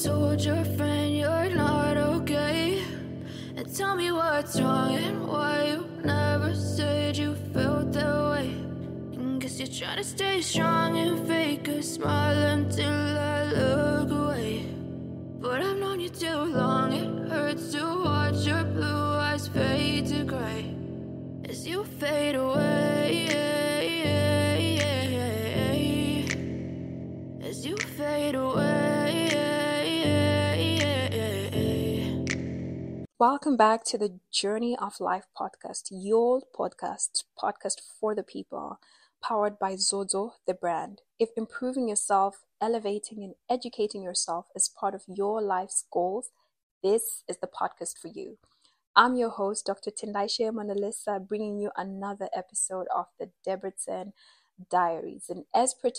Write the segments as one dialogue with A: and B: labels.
A: told your friend you're not okay? And tell me what's wrong and why you never said you felt that way. And guess you're trying to stay strong and fake a smile until I look away. But I've known you too long, it hurts to watch your blue eyes fade to gray as you fade away, as you fade away.
B: Welcome back to the Journey of Life podcast, your podcast for the people, powered by Zozo, the brand. If improving yourself, elevating and educating yourself is part of your life's goals, this is the podcast for you. I'm your host, Dr. Tendaishe Monalissa, bringing you another episode of the Debrecen Diaries. And as per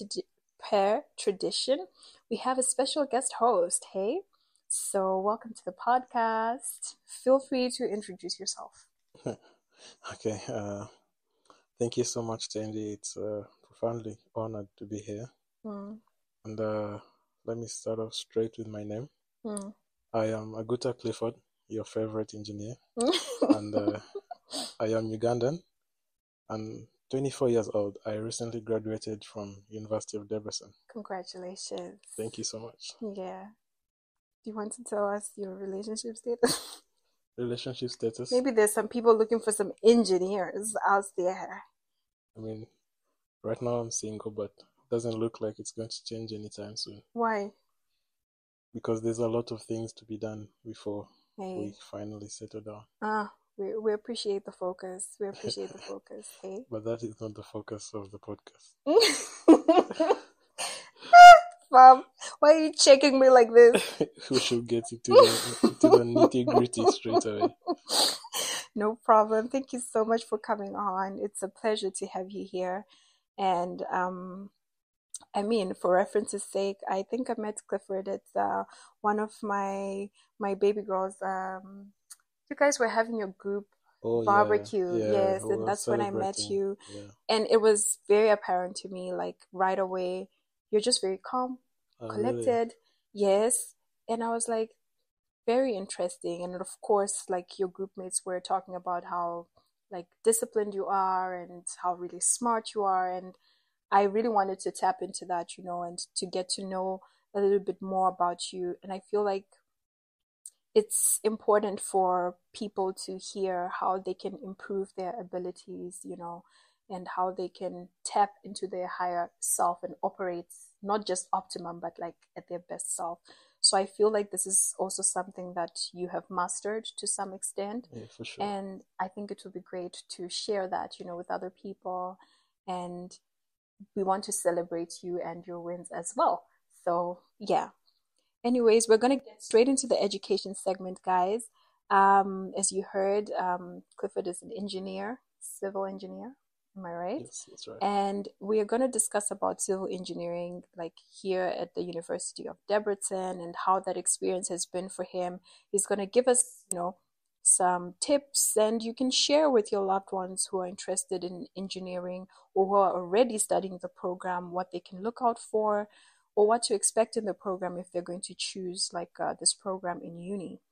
B: tradition, we have a special guest host, hey? So welcome to the podcast. Feel free to introduce yourself.
C: Okay, thank you so much, Tendi. It's profoundly honored to be here. And let me start off straight with my name. I am Aguta Clifford, your favorite engineer. And I am Ugandan and 24 years old. I recently graduated from University of Debrecen.
B: Congratulations.
C: Thank you so much.
B: Yeah. Do you want to tell us your relationship status?
C: Relationship status?
B: Maybe there's some people looking for some engineers out there.
C: I mean, right now I'm single, but it doesn't look like it's going to change anytime soon.
B: Why?
C: Because there's a lot of things to be done before we finally settle down.
B: We appreciate the focus. We appreciate the focus, hey?
C: But that is not the focus of the podcast.
B: Mom, why are you checking me like this?
C: We should get into the nitty-gritty straight away.
B: No problem. Thank you so much for coming on. It's a pleasure to have you here. And I mean, for reference's sake, I think I met Clifford at one of my baby girls. You guys were having your group barbecue, yes, and that's when I met you. Yeah. And it was very apparent to me, like right away, you're just very calm, collected, really? Yes. And I was like, very interesting. And of course, like your group mates were talking about how like disciplined you are and how really smart you are. And I really wanted to tap into that, you know, and to get to know a little bit more about you. And I feel like it's important for people to hear how they can improve their abilities, you know, and how they can tap into their higher self and operate not just optimum, but like at their best self. So I feel like this is also something that you have mastered to some extent.
C: Yeah, for sure.
B: And I think it would be great to share that, you know, with other people. And we want to celebrate you and your wins as well. So yeah. Anyways, we're going to get straight into the education segment, guys. As you heard, Clifford is an engineer, civil engineer. Am I right?
C: Yes, that's right.
B: And we are going to discuss about civil engineering, like here at the University of Debrecen, and how that experience has been for him. He's going to give us, you know, some tips, and you can share with your loved ones who are interested in engineering or who are already studying the program what they can look out for or what to expect in the program if they're going to choose like this program in uni.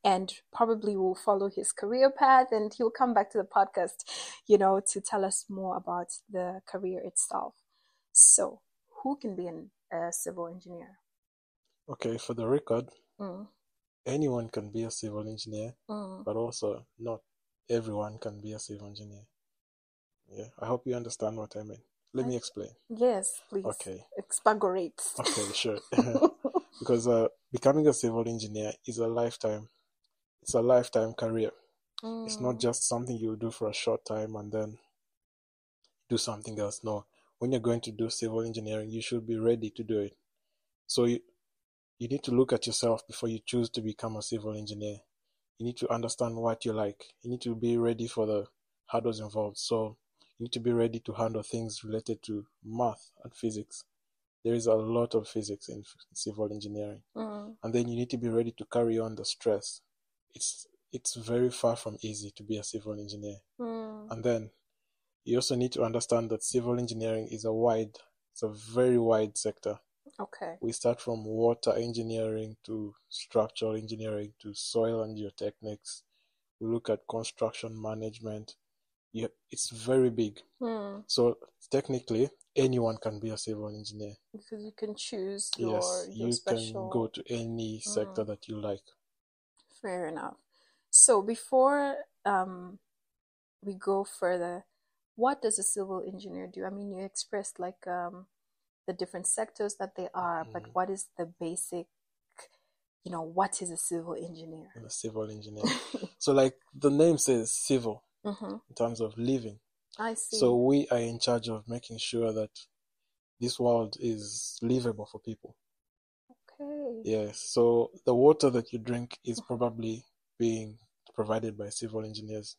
B: And probably will follow his career path, and he'll come back to the podcast, you know, to tell us more about the career itself. So, who can be a civil engineer?
C: Okay, for the record, anyone can be a civil engineer, but also not everyone can be a civil engineer. Yeah, I hope you understand what I mean. Let me explain.
B: Yes, please.
C: Okay.
B: Expagorate.
C: Okay, sure. Because becoming a civil engineer is a lifetime. It's a lifetime career. It's not just something you do for a short time and then do something else. No, when you're going to do civil engineering, you should be ready to do it. So you need to look at yourself before you choose to become a civil engineer. You need to understand what you like. You need to be ready for the hurdles involved. So you need to be ready to handle things related to math and physics. There is a lot of physics in civil engineering. And then you need to be ready to carry on the stress. It's very far from easy to be a civil engineer. And then you also need to understand that civil engineering is a very wide sector.
B: Okay.
C: We start from water engineering to structural engineering to soil and geotechnics. We look at construction management. It's very big. So technically, anyone can be a civil engineer.
B: Because you can choose
C: Yes,
B: your
C: you
B: special...
C: can go to any sector that you like.
B: Fair enough. So before we go further, what does a civil engineer do? I mean, you expressed like the different sectors that they are, but what is the basic, what is a civil engineer?
C: A civil engineer. So like the name says civil in terms of living.
B: I see.
C: So we are in charge of making sure that this world is livable for people.
B: Okay.
C: Yes. So the water that you drink is probably being provided by civil engineers.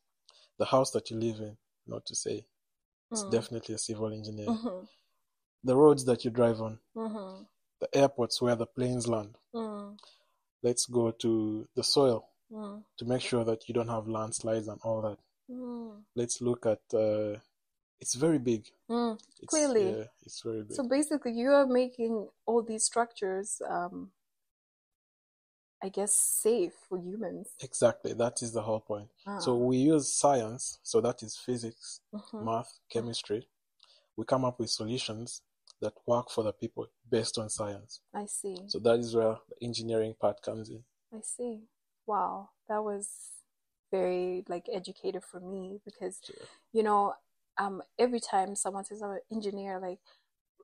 C: The house that you live in, not to say, it's definitely a civil engineer. The roads that you drive on, the airports where the planes land. Let's go to the soil to make sure that you don't have landslides and all that. Let's look at, it's very big.
B: Clearly.
C: Yeah, it's very big.
B: So basically you are making all these structures, I guess, safe for humans.
C: Exactly, that is the whole point. So we use science, so that is physics, math, chemistry. We come up with solutions that work for the people based on science.
B: I see.
C: So that is where the engineering part comes in.
B: I see. Wow, that was very educative for me because, every time someone says I'm an engineer,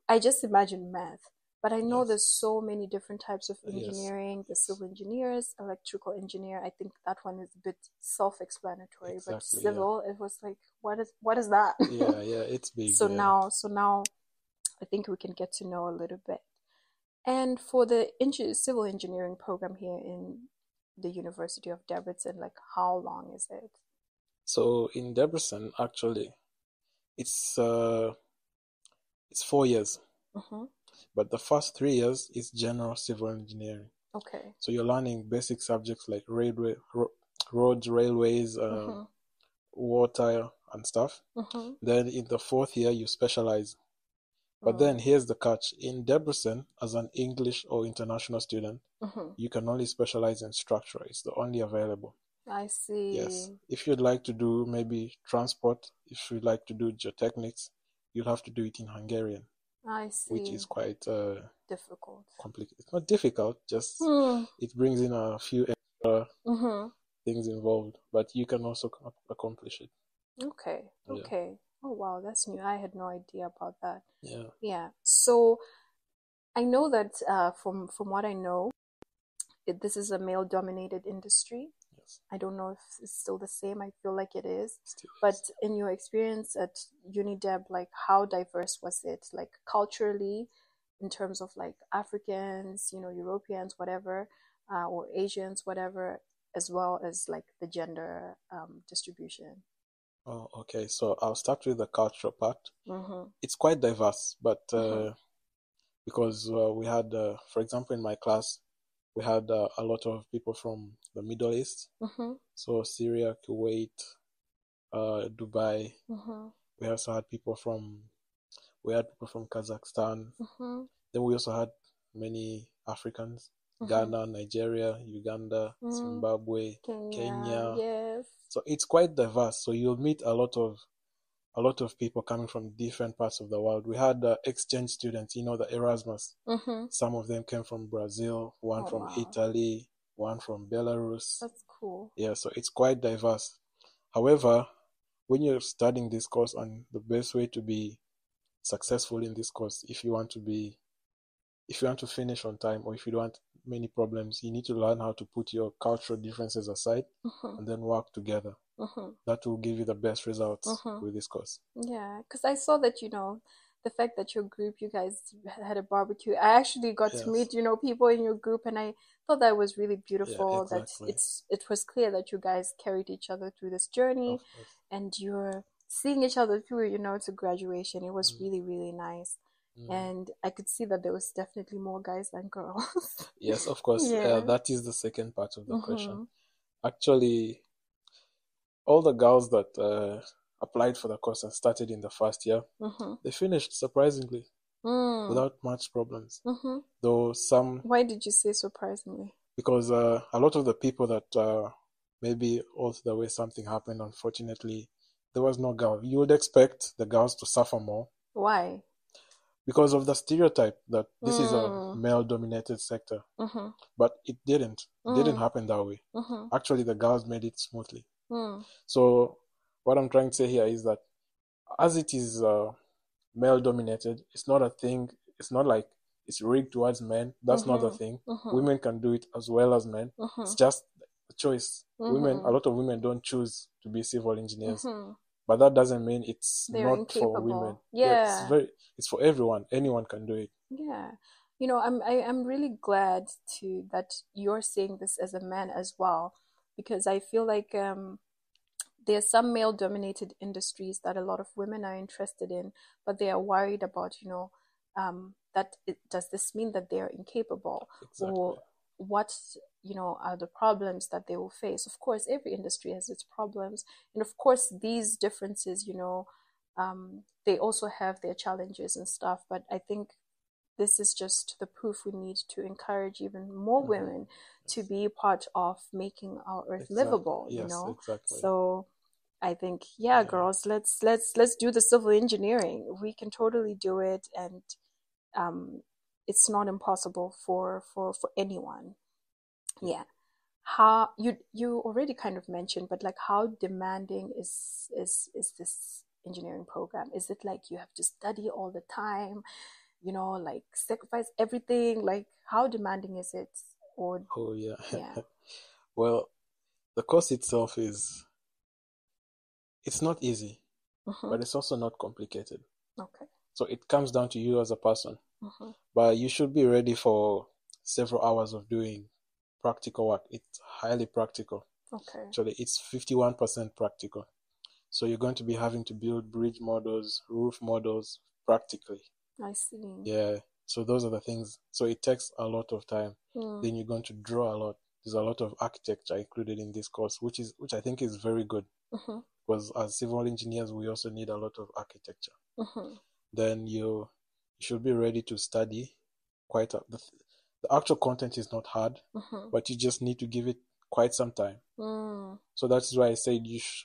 B: I just imagine math. But I know there's so many different types of engineering. The civil engineers, electrical engineer. I think that one is a bit self-explanatory. Exactly, but civil, it was like, what is that?
C: Yeah, it's big.
B: So now, I think we can get to know a little bit. And for the civil engineering program here in the University of Debrecen, how long is it?
C: So in Debrecen, actually, it's 4 years. But the first 3 years is general civil engineering.
B: Okay.
C: So you're learning basic subjects like roads, railways, water, and stuff. Then in the 4th year, you specialize. But then here's the catch. In Debrecen, as an English or international student, you can only specialize in structure. It's the only available.
B: I see.
C: Yes. If you'd like to do maybe transport, if you'd like to do geotechnics, you'll have to do it in Hungarian.
B: I see.
C: Which is quite
B: difficult.
C: Complicated. It's not difficult, just it brings in a few extra things involved, but you can also accomplish it.
B: Okay. Okay. Yeah. Oh wow, that's new. I had no idea about that.
C: Yeah.
B: Yeah. So I know that from what I know, this is a male-dominated industry. Yes. I don't know if it's still the same. I feel like it is. But in your experience at UniDeb, how diverse was it? Culturally, in terms of Africans, Europeans, whatever, or Asians, whatever, as well as the gender distribution.
C: Oh, okay. So I'll start with the cultural part. It's quite diverse, but because we had, for example, in my class, we had a lot of people from the Middle East. So Syria, Kuwait, Dubai. We also had people from Kazakhstan. Then we also had many Africans. Ghana, Nigeria, Uganda, Zimbabwe, Kenya.
B: Yes.
C: So it's quite diverse. So you'll meet a lot of people coming from different parts of the world. We had exchange students, the Erasmus. Some of them came from Brazil, one from Italy, one from Belarus.
B: That's cool.
C: Yeah, so it's quite diverse. However, when you're studying this course, and the best way to be successful in this course, if you want to finish on time, or if you don't want many problems, you need to learn how to put your cultural differences aside and then work together. That will give you the best results with this course.
B: Yeah, because I saw that, the fact that your group, you guys had a barbecue. I actually got to meet, people in your group, and I thought that was really beautiful. Yeah, exactly. That it was clear that you guys carried each other through this journey, and you're seeing each other through, to graduation. It was really, really nice. And I could see that there was definitely more guys than girls.
C: Yes, of course. That is the second part of the question. Actually, all the girls that applied for the course and started in the first year, they finished surprisingly. without much problems.
B: Mm-hmm.
C: Though some...
B: Why did you say surprisingly?
C: Because a lot of the people that maybe all the way something happened, unfortunately, there was no girl. You would expect the girls to suffer more.
B: Why?
C: Because of the stereotype that this is a male-dominated sector.
B: Mm-hmm.
C: But it didn't. It didn't happen that way.
B: Mm-hmm.
C: Actually, the girls made it smoothly. So what I'm trying to say here is that as it is male-dominated, it's not a thing. It's not like it's rigged towards men. That's not the thing. Women can do it as well as men. It's just a choice. A lot of women don't choose to be civil engineers. But that doesn't mean they're not incapable. For women.
B: Yeah.
C: It's for everyone. Anyone can do it.
B: Yeah. You know, I'm really glad that you're saying this as a man as well, because I feel like there are some male-dominated industries that a lot of women are interested in, but they are worried about, does this mean that they are incapable?
C: Exactly.
B: Or what, are the problems that they will face? Of course, every industry has its problems. And of course, these differences, they also have their challenges and stuff. But I think this is just the proof we need to encourage even more women to be part of making our earth livable,
C: Exactly.
B: So I think, girls, let's do the civil engineering. We can totally do it, and it's not impossible for anyone. Yeah. How you already kind of mentioned, but like, how demanding is this engineering program? Is it like you have to study all the time, like sacrifice everything? Like, how demanding is it? Or yeah.
C: Well, the course itself it's not easy, but it's also not complicated.
B: Okay.
C: So it comes down to you as a person. But you should be ready for several hours of doing practical work. It's highly practical.
B: Okay.
C: Actually, it's 51% practical. So you're going to be having to build bridge models, roof models practically.
B: I see.
C: Yeah. So those are the things. So it takes a lot of time. Then you're going to draw a lot. There's a lot of architecture included in this course, which I think is very good. Because as civil engineers, we also need a lot of architecture. Then you should be ready to study the actual content is not hard, but you just need to give it quite some time. So that's why I said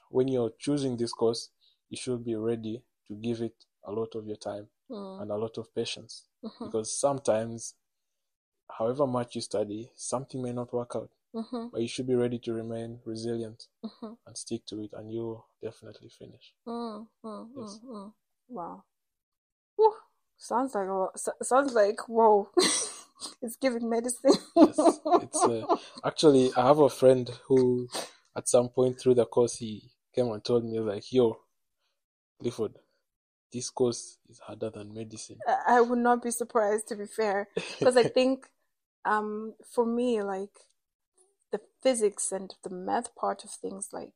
C: when you're choosing this course, you should be ready to give it a lot of your time and a lot of patience. Because sometimes, however much you study, something may not work out. But you should be ready to remain resilient and stick to it, and you'll definitely finish.
B: Yes. Wow. Whew. Sounds like whoa. It's giving medicine.
C: Yes, it's actually, I have a friend who at some point through the course he came and told me like, yo, Clifford, this course is harder than medicine.
B: I would not be surprised, to be fair, because I think for me, like, the physics and the math part of things, like,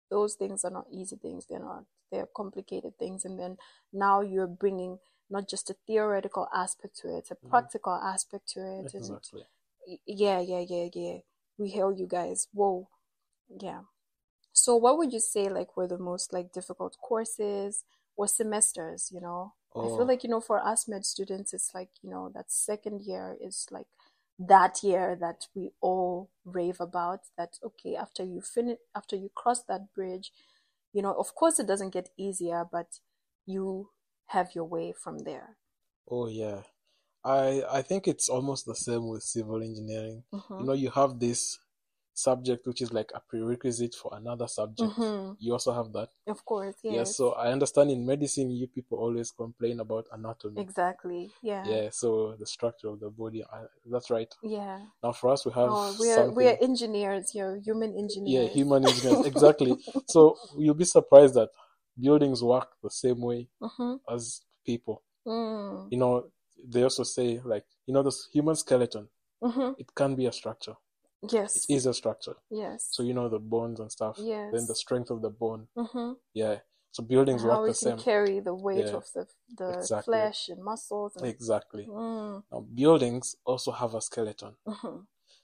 B: those things are not easy things. They're complicated things. And then now you're bringing not just a theoretical aspect to it, a practical aspect to it.
C: Exactly.
B: And yeah. We hail you guys. Whoa. Yeah. So what would you say, like, were the most, like, difficult courses or semesters, I feel like, for us med students, it's like, that second year is like that year that we all rave about, that, okay, after you cross that bridge, of course it doesn't get easier, but you have your way from there.
C: Oh yeah. I think it's almost the same with civil engineering. You have this subject which is like a prerequisite for another subject. You also have that.
B: Of course, yes.
C: Yeah, so I understand in medicine you people always complain about anatomy.
B: Exactly, yeah.
C: Yeah, so the structure of the body, that's right.
B: Yeah.
C: Now for us we have
B: we're engineers here, human engineers.
C: Yeah, human engineers, exactly. So you'll be surprised that buildings work the same way as people. They also say, like, the human skeleton, it can be a structure.
B: Yes.
C: It is a structure.
B: Yes.
C: So the bones and stuff.
B: Yes.
C: Then the strength of the bone. Yeah. So buildings work the same.
B: How we can carry the weight of the exactly. flesh and muscles.
C: Exactly. Now buildings also have a skeleton.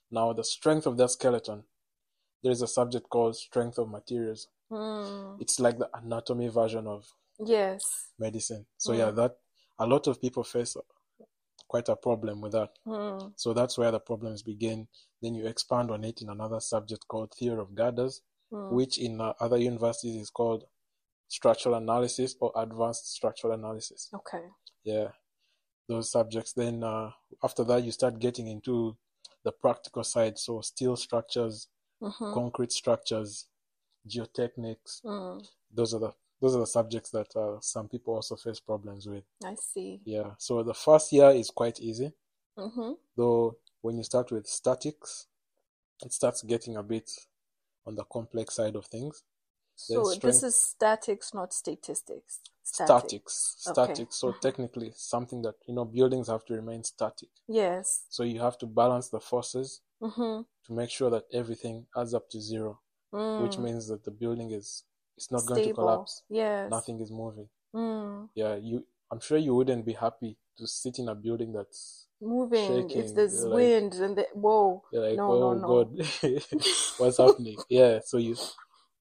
C: Now the strength of that skeleton, there is a subject called strength of materials. It's like the anatomy version of medicine. So yeah, a lot of people face quite a problem with that.
B: Mm.
C: So that's where the problems begin. Then you expand on it in another subject called theory of girders, which in other universities is called structural analysis or advanced structural analysis.
B: Okay.
C: Yeah, those subjects. Then after that, you start getting into the practical side. So steel structures, concrete structures, geotechnics. Those are the subjects that some people also face problems with.
B: I see.
C: Yeah. So the first year is quite easy. Though when you start with statics, it starts getting a bit on the complex side of things.
B: So this is statics, not statistics.
C: Statics.
B: Okay.
C: So technically something that, buildings have to remain static.
B: Yes.
C: So you have to balance the forces to make sure that everything adds up to zero, which means that the building it's not
B: stable.
C: going to collapse.
B: Yes.
C: Nothing is moving. Yeah, I'm sure you wouldn't be happy to sit in a building that's
B: moving
C: shaking,
B: if there's wind and whoa.
C: You're like,
B: no.
C: God, what's happening? Yeah, so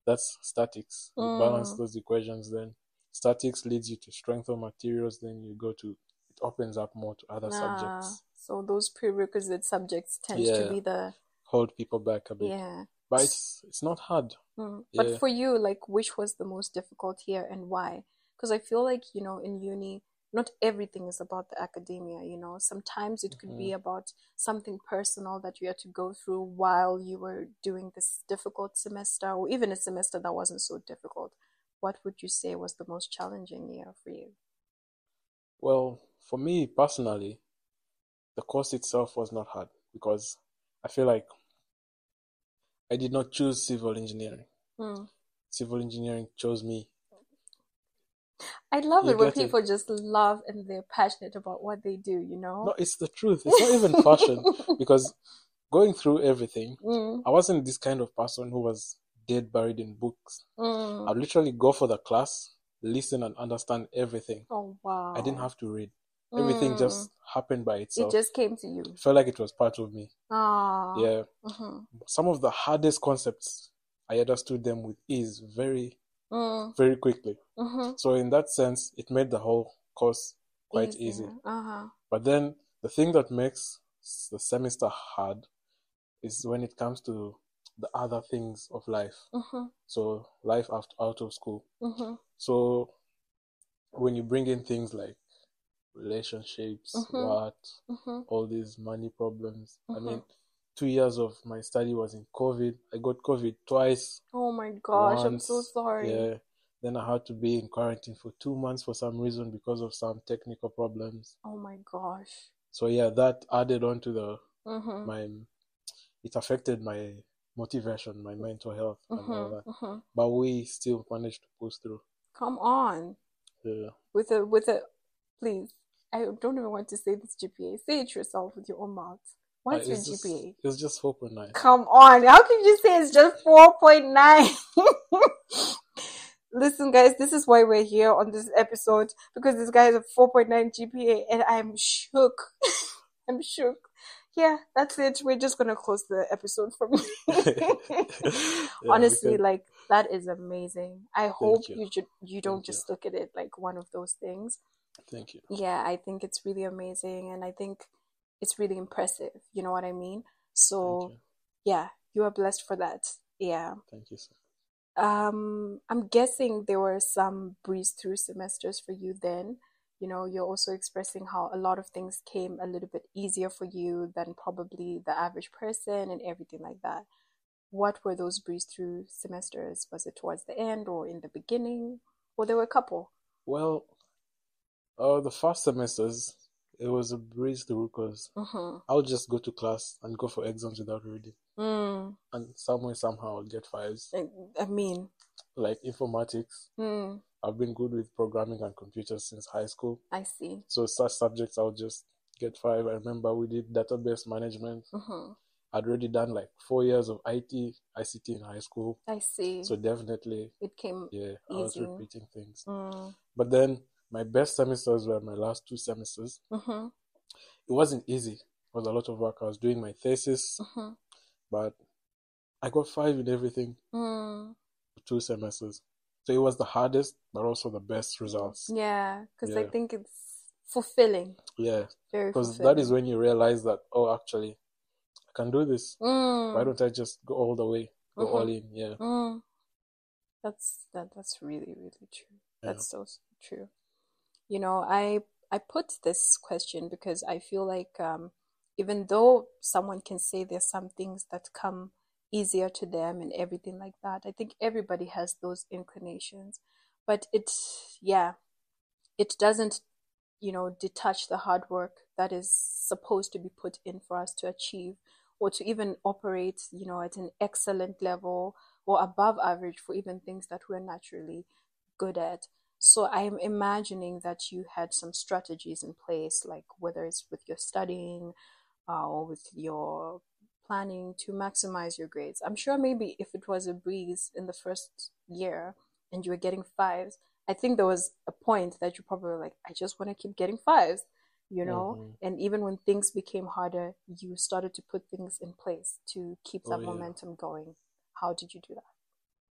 C: that's statics. You balance those equations, then statics leads you to strength of materials, then it opens up more to other subjects.
B: So those prerequisite subjects tend to be the
C: hold people back a bit.
B: Yeah.
C: But it's not hard.
B: But for you, like, which was the most difficult year and why? Because I feel like, in uni, not everything is about the academia, Sometimes it could be about something personal that you had to go through while you were doing this difficult semester, or even a semester that wasn't so difficult. What would you say was the most challenging year for you?
C: Well, for me personally, the course itself was not hard because I feel like I did not choose civil engineering. Civil engineering chose me.
B: I love it when people just love and they're passionate about what they do,
C: No, it's the truth. It's not even passion because going through everything, I wasn't this kind of person who was dead buried in books. I'd literally go for the class, listen and understand everything.
B: Oh, wow.
C: I didn't have to read. Everything just happened by itself.
B: It just came to you.
C: It felt like it was part of me.
B: Yeah.
C: Some of the hardest concepts, I understood them with ease very, very quickly. So in that sense, it made the whole course quite easy. But then the thing that makes the semester hard is when it comes to the other things of life. So life out of school. So when you bring in things like relationships, all these money problems. I mean, 2 years of my study was in COVID. I got COVID twice.
B: Oh my gosh, I'm so sorry.
C: Yeah. Then I had to be in quarantine for 2 months for some reason because of some technical problems.
B: Oh my gosh.
C: So yeah, that added on to it affected my motivation, my mental health and all that. But we still managed to push through.
B: Come on.
C: Yeah.
B: With a please. I don't even want to say this GPA. Say it yourself with your own mouth. What's your GPA?
C: It's just 4.9.
B: Come on. How can you say it's just 4.9? Listen, guys, this is why we're here on this episode, because this guy has a 4.9 GPA and I'm shook. I'm shook. Yeah, that's it. We're just going to close the episode for me. Honestly, like, that is amazing. I hope you don't just look at it like one of those things.
C: Thank you.
B: Yeah, I think it's really amazing and I think it's really impressive. You know what I mean? So, yeah, you are blessed for that. Yeah.
C: Thank you, sir.
B: I'm guessing there were some breeze through semesters for you then. You're also expressing how a lot of things came a little bit easier for you than probably the average person and everything like that. What were those breeze through semesters? Was it towards the end or in the beginning? Or there were a couple?
C: Well, the first semesters, it was a breeze through because I would just go to class and go for exams without reading. And somehow I'll get 5s.
B: I mean,
C: like informatics. I've been good with programming and computers since high school.
B: I see.
C: So such subjects I'll just get 5. I remember we did database management. I'd already done like 4 years of ICT in high school.
B: I see.
C: So definitely
B: it came
C: easy. I was repeating things.
B: But
C: then my best semesters were my last 2 semesters. It wasn't easy. It was a lot of work. I was doing my thesis, but I got 5 in everything for 2 semesters. So it was the hardest, but also the best results.
B: Yeah, because I think it's fulfilling.
C: Yeah.
B: Very
C: Because
B: fulfilling.
C: that is when you realize that, oh, actually, I can do this.
B: Mm.
C: Why don't I just go all the way, go all in? Yeah.
B: That's really, really true.
C: Yeah.
B: That's so true. You know, I put this question because I feel like even though someone can say there's some things that come easier to them and everything like that, I think everybody has those inclinations. But it doesn't, detach the hard work that is supposed to be put in for us to achieve or to even operate, at an excellent level or above average for even things that we're naturally good at. So I'm imagining that you had some strategies in place, like whether it's with your studying or with your planning to maximize your grades. I'm sure maybe if it was a breeze in the first year and you were getting fives, I think there was a point that you probably were like, I just want to keep getting fives, And even when things became harder, you started to put things in place to keep that momentum going. How did you do that?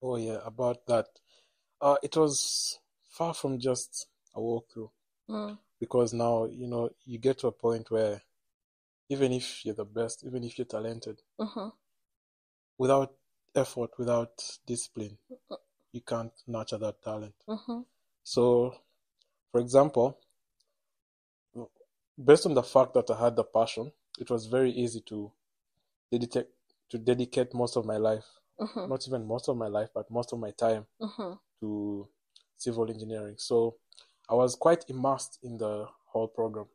C: Oh, yeah, about that. It was far from just a walkthrough. Because now, you get to a point where even if you're the best, even if you're talented, without effort, without discipline, you can't nurture that talent. So, for example, based on the fact that I had the passion, it was very easy to dedicate most of my life, not even most of my life, but most of my time to civil engineering. So I was quite immersed in the whole program.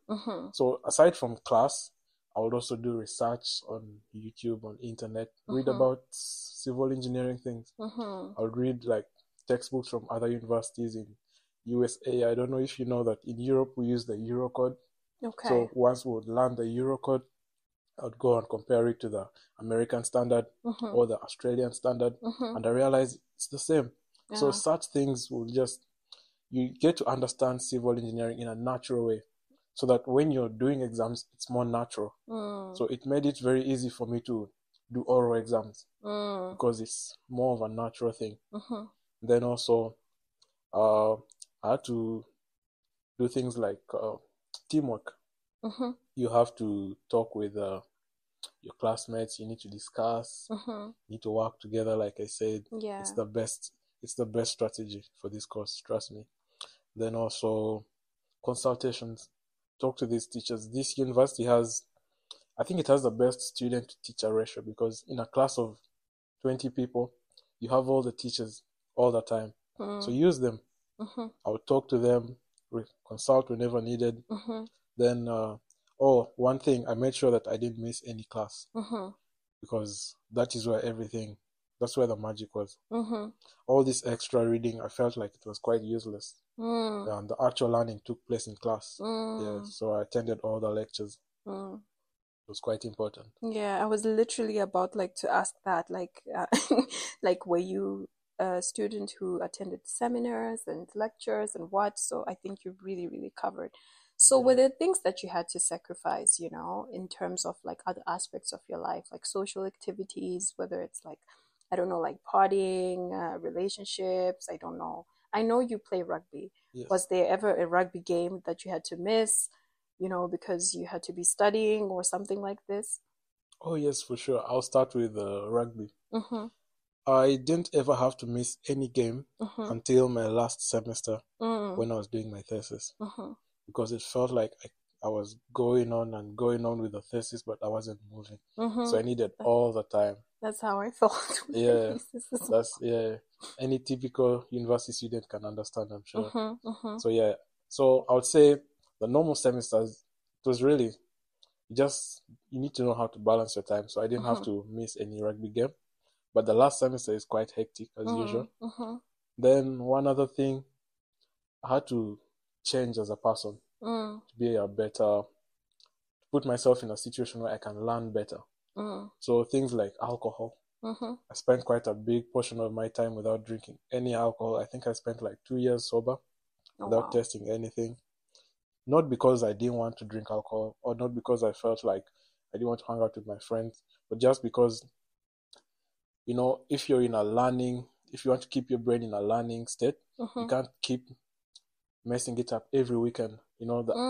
C: So aside from class, I would also do research on YouTube, on internet, read about civil engineering things. I would read like textbooks from other universities in USA. I don't know if you know that in Europe we use the Eurocode.
B: Okay.
C: So once we would learn the Eurocode, I would go and compare it to the American standard or the Australian standard, and I realized it's the same. Yeah. So such things will you get to understand civil engineering in a natural way, so that when you're doing exams, it's more natural. So it made it very easy for me to do oral exams because it's more of a natural thing. Then also, I had to do things like teamwork. You have to talk with your classmates. You need to discuss. You need to work together. Like I said, it's the best strategy for this course. Trust me. Then also consultations. Talk to these teachers. This university I think it has the best student to teacher ratio, because in a class of 20 people, you have all the teachers all the time. So use them. I would talk to them, consult whenever needed. Then, one thing, I made sure that I didn't miss any class, because that's where the magic was. All this extra reading, I felt like it was quite useless. And the actual learning took place in class. Yeah, so I attended all the lectures. It was quite important.
B: Yeah, I was literally about to ask that, like were you a student who attended seminars and lectures and what? So I think you really, really covered. So were there things that you had to sacrifice, in terms of other aspects of your life, like social activities, whether it's I don't know, like partying, relationships, I don't know. I know you play rugby.
C: Yes.
B: Was there ever a rugby game that you had to miss, because you had to be studying or something like this?
C: Oh, yes, for sure. I'll start with rugby. I didn't ever have to miss any game until my last semester when I was doing my thesis. Because it felt like I was going on and going on with the thesis, but I wasn't moving. So I needed all the time.
B: That's how I felt.
C: Yeah, any typical university student can understand, I'm sure. So I would say the normal semesters, it was really you need to know how to balance your time. So I didn't have to miss any rugby game, but the last semester is quite hectic as usual. Then one other thing, I had to change as a person to be put myself in a situation where I can learn better. So things like alcohol. I spent quite a big portion of my time without drinking any alcohol. I think I spent 2 years sober without testing anything. Not because I didn't want to drink alcohol, or not because I felt like I didn't want to hang out with my friends, but just because, if you want to keep your brain in a learning state, you can't keep messing it up every weekend. that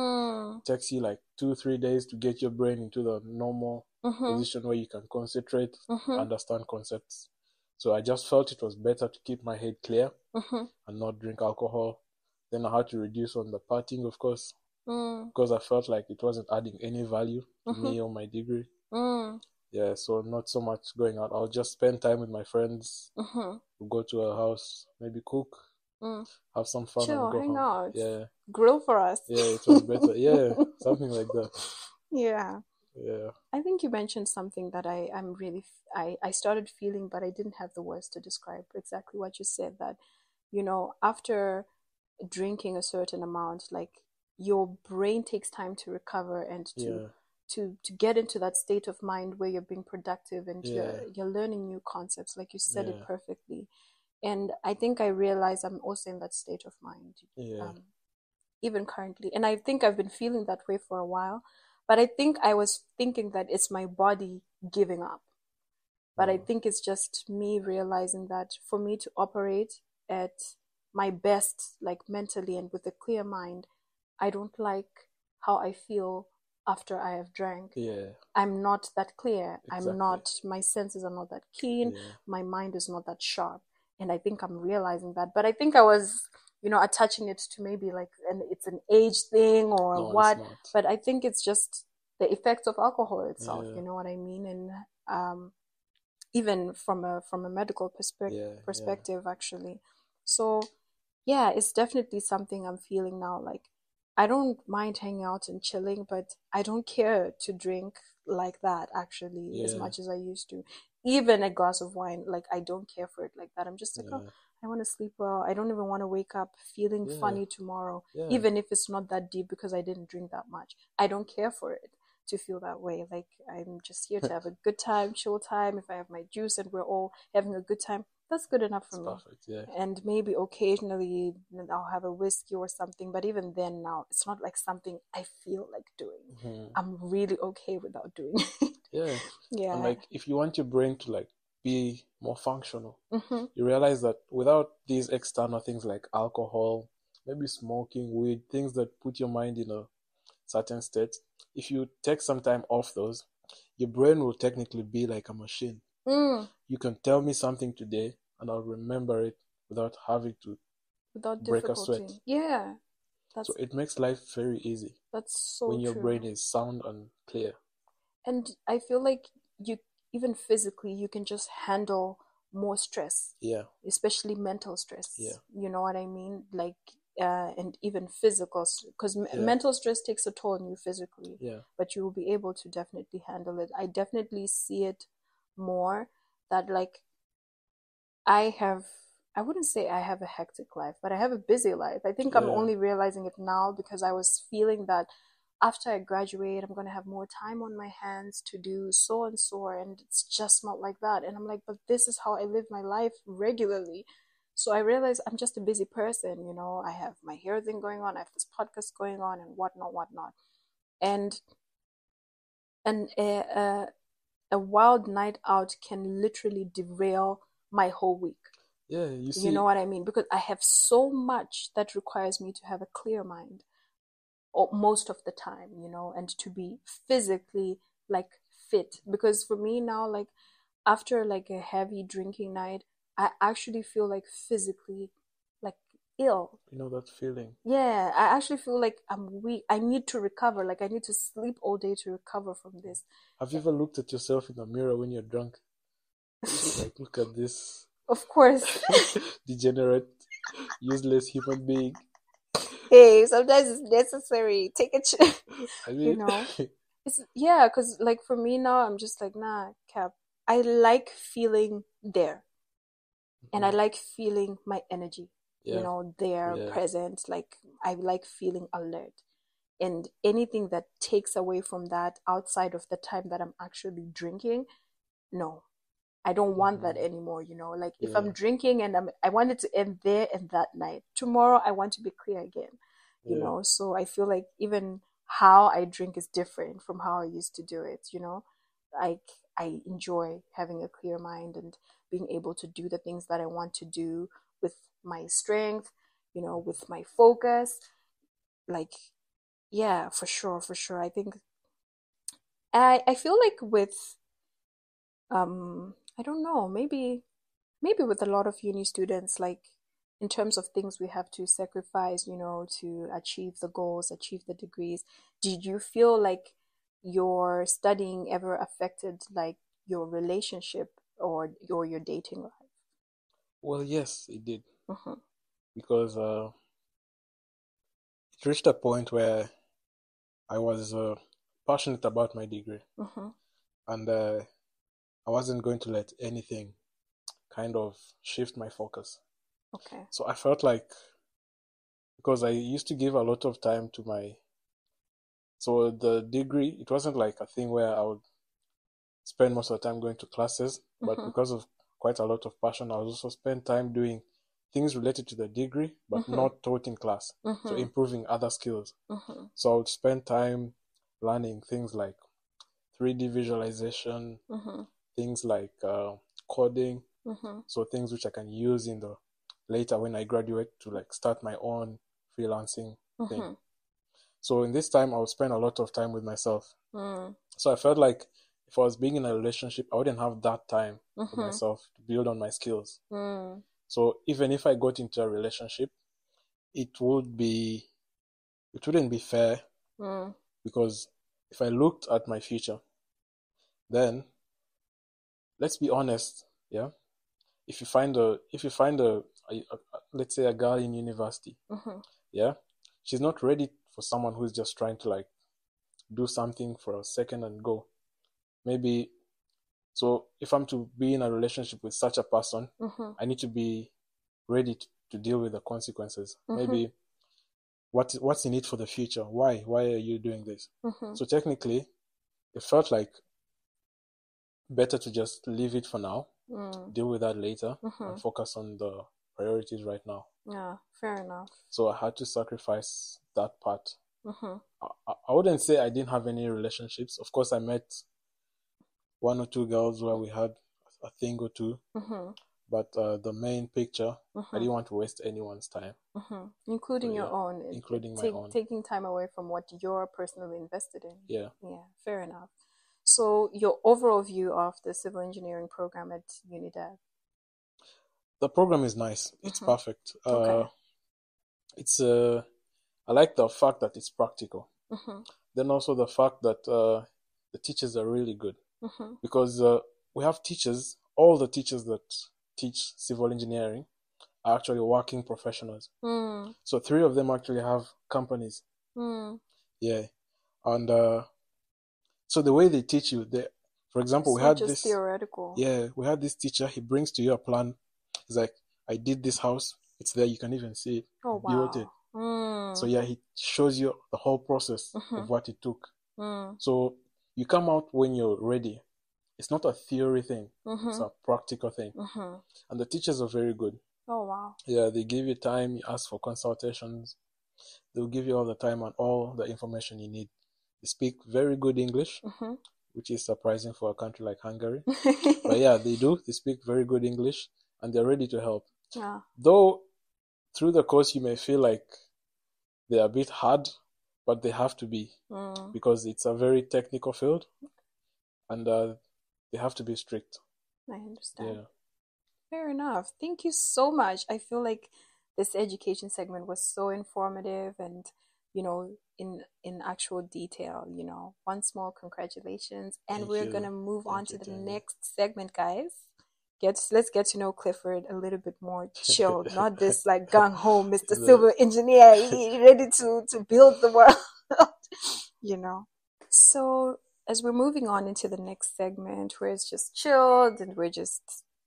C: takes you like 2-3 days to get your brain into the normal position where you can concentrate, understand concepts. So I just felt it was better to keep my head clear and not drink alcohol. Then I had to reduce on the partying, of course, because I felt like it wasn't adding any value to me or my degree. Yeah, so not so much going out. I'll just spend time with my friends. We'll go to a house, maybe cook, have some fun,
B: chill,
C: and go
B: hang
C: home.
B: out,
C: Yeah,
B: grill for us.
C: yeah, it was better. Yeah, something like that.
B: Yeah.
C: Yeah,
B: I think you mentioned something that I started feeling, but I didn't have the words to describe exactly what you said, that, after drinking a certain amount, like your brain takes time to recover and
C: yeah,
B: to get into that state of mind where you're being productive and
C: yeah,
B: you're learning new concepts, like you said it
C: yeah,
B: perfectly. And I think I realize I'm also in that state of mind,
C: yeah,
B: even currently. And I think I've been feeling that way for a while. But I think I was thinking that it's my body giving up. But I think it's just me realizing that for me to operate at my best, like mentally and with a clear mind, I don't like how I feel after I have drank.
C: yeah,
B: I'm not that clear.
C: exactly.
B: My senses are not that keen.
C: Yeah,
B: My mind is not that sharp. And I think I'm realizing that. But I think I was, attaching it to maybe like, it's an age thing or
C: no, it's
B: what.
C: not.
B: But I think it's just the effects of alcohol itself.
C: Yeah,
B: You know what I mean? And even from a medical
C: yeah, yeah,
B: perspective, actually. So yeah, it's definitely something I'm feeling now. Like, I don't mind hanging out and chilling, but I don't care to drink like that actually as
C: yeah,
B: much as I used to. Even a glass of wine, like, I don't care for it like that. I'm just like, oh,
C: yeah,
B: I want to sleep well. I don't even want to wake up feeling
C: yeah,
B: funny tomorrow,
C: yeah,
B: even if it's not that deep because I didn't drink that much. I don't care for it to feel that way. Like, I'm just here to have a good time, chill time. If I have my juice and we're all having a good time, that's good enough for
C: it's
B: me.
C: perfect. Yeah,
B: And maybe occasionally I'll have a whiskey or something, but even then now it's not like something I feel like doing. I'm really okay without doing it.
C: yeah. And
B: Yeah.
C: like, if you want your brain to like be more functional,
B: Mm-hmm.
C: you realize that without these external things like alcohol, maybe smoking, weed, things that put your mind in a certain state, if you take some time off those, your brain will technically be like a machine. You can tell me something today and I'll remember it without having to
B: Without
C: break a sweat.
B: difficulty. Yeah.
C: So
B: That's
C: it makes life very easy
B: that's so
C: when your brain
B: true.
C: is sound and clear.
B: And I feel like you, even physically, you can just handle more stress,
C: Yeah,
B: especially mental stress.
C: yeah,
B: You know what I mean? Like, and even physical, because
C: yeah,
B: mental stress takes a toll on you physically,
C: yeah,
B: but you will be able to definitely handle it. I definitely see it more that, like, I have, I wouldn't say I have a hectic life, but I have a busy life. I think I'm
C: yeah,
B: only realizing it now because I was feeling that after I graduate, I'm going to have more time on my hands to do so and so, and it's just not like that. And I'm like, but this is how I live my life regularly. So I realize I'm just a busy person. I have my hair thing going on, I have this podcast going on, and whatnot, whatnot. And and a wild night out can literally derail my whole week.
C: yeah. You
B: You know
C: see,
B: what I mean? Because I have so much that requires me to have a clear mind, or most of the time, and to be physically, like, fit. Because for me now, like, after like a heavy drinking night, I actually feel like physically, like, ill.
C: you know that feeling.
B: Yeah, I actually feel like I'm weak. I need to recover. Like, I need to sleep all day to recover from this.
C: Have you ever looked at yourself in the mirror when you're drunk? Like, look at this
B: Of course.
C: degenerate, useless human being.
B: Hey, sometimes it's necessary. Take a
C: I
B: you
C: mean,
B: know. It's, yeah, because like for me now, I'm just like, nah, Cap. I like feeling there, and I
C: mhm,
B: like feeling my energy,
C: yeah,
B: there,
C: yeah,
B: present. Like, I like feeling alert. And anything that takes away from that outside of the time that I'm actually drinking, no, I don't want that
C: mhm,
B: anymore. Like, if
C: yeah,
B: I'm drinking and I want it to end there and that night. Tomorrow, I want to be clear again.
C: yeah,
B: So I feel like even how I drink is different from how I used to do it. Like, I enjoy having a clear mind and being able to do the things that I want to do with my strength, with my focus. Like, Yeah, for sure, for sure. I think I feel like with I don't know, maybe with a lot of uni students, like in terms of things we have to sacrifice, to achieve the goals, achieve the degrees. Did you feel like your studying ever affected like your relationship or your dating life?
C: Well, yes, it did.
B: Mm-hmm.
C: Because it reached a point where I was passionate about my degree,
B: Mm-hmm.
C: and I wasn't going to let anything kind of shift my focus.
B: Okay.
C: So I felt like, because I used to give a lot of time to so the degree, it wasn't like a thing where I would spend most of the time going to classes, but
B: Mm-hmm.
C: because of quite a lot of passion, I would also spend time doing things related to the degree, but
B: Mm-hmm.
C: not taught in class. So
B: Mm-hmm.
C: improving other skills.
B: Mm-hmm.
C: So I would spend time learning things like 3D visualization,
B: Mm-hmm.
C: things like coding,
B: Mm-hmm.
C: so things which I can use later when I graduate to like start my own freelancing thing.
B: Mm-hmm.
C: So in this time, I would spend a lot of time with myself.
B: Mm.
C: So I felt like if I was being in a relationship, I wouldn't have that time for
B: Mm-hmm.
C: myself to build on my skills.
B: Mm.
C: So even if I got into a relationship, it wouldn't be fair,
B: Mm.
C: because if I looked at my future, then let's be honest, yeah. If you find let's say a girl in university,
B: Mm-hmm.
C: yeah, she's not ready for someone who's just trying to like do something for a second and go. Maybe, so if I'm to be in a relationship with such a person,
B: Mm-hmm.
C: I need to be ready to deal with the consequences.
B: Mm-hmm.
C: Maybe what's in it for the future? Why are you doing this?
B: Mm-hmm.
C: So technically, it felt like better to just leave it for now,
B: Mm.
C: deal with that later,
B: Mm-hmm.
C: and focus on the priorities right now.
B: Yeah, fair enough.
C: So I had to sacrifice that part.
B: Mm-hmm.
C: I wouldn't say I didn't have any relationships. Of course, I met one or two girls where we had a thing or two,
B: Mm-hmm.
C: but the main picture, I
B: Mm-hmm.
C: didn't want to waste anyone's time.
B: Mm-hmm. Including
C: So
B: your
C: yeah,
B: own,
C: including my own.
B: taking time away from what you're personally invested in.
C: Yeah.
B: Yeah, fair enough. So your overall view of the civil engineering program at UniDeb?
C: The program is nice. It's
B: Mm-hmm.
C: perfect.
B: Okay.
C: It's I like the fact that it's practical.
B: Mm-hmm.
C: Then also the fact that the teachers are really good,
B: Mm-hmm.
C: because we have teachers. All the teachers that teach civil engineering are actually working professionals.
B: Mm.
C: So 3 of them actually have companies.
B: Mm.
C: Yeah, and so the way they teach you, for example,
B: It's not just theoretical.
C: we had this teacher. He brings to you a plan. He's like, I did this house. It's there. You can even see it.
B: Oh,
C: Built it.
B: wow. Mm.
C: So yeah, he shows you the whole process
B: Mm-hmm.
C: of what it took.
B: Mm.
C: So you come out when you're ready. It's not a theory thing.
B: Mm-hmm.
C: It's a practical thing.
B: Mm-hmm.
C: And the teachers are very good.
B: Oh, wow.
C: Yeah, they give you time. You ask for consultations. They'll give you all the time and all the information you need. They speak very good English,
B: Mm-hmm.
C: which is surprising for a country like Hungary. But yeah, they do. They speak very good English, and they're ready to help.
B: Yeah.
C: Though through the course you may feel like they're a bit hard, but they have to be, because it's a very technical field, and they have to be strict.
B: I understand.
C: Yeah.
B: Fair enough. Thank you so much. I feel like this education segment was so informative and, in actual detail, Once more, congratulations. And
C: Thank
B: we're
C: you.
B: gonna move on to the
C: Tanya.
B: next segment, guys. Let's get to know Clifford a little bit more chilled, not this like gung ho Mr. Civil Engineer ready to build the world, So as we're moving on into the next segment where it's just chilled and we're just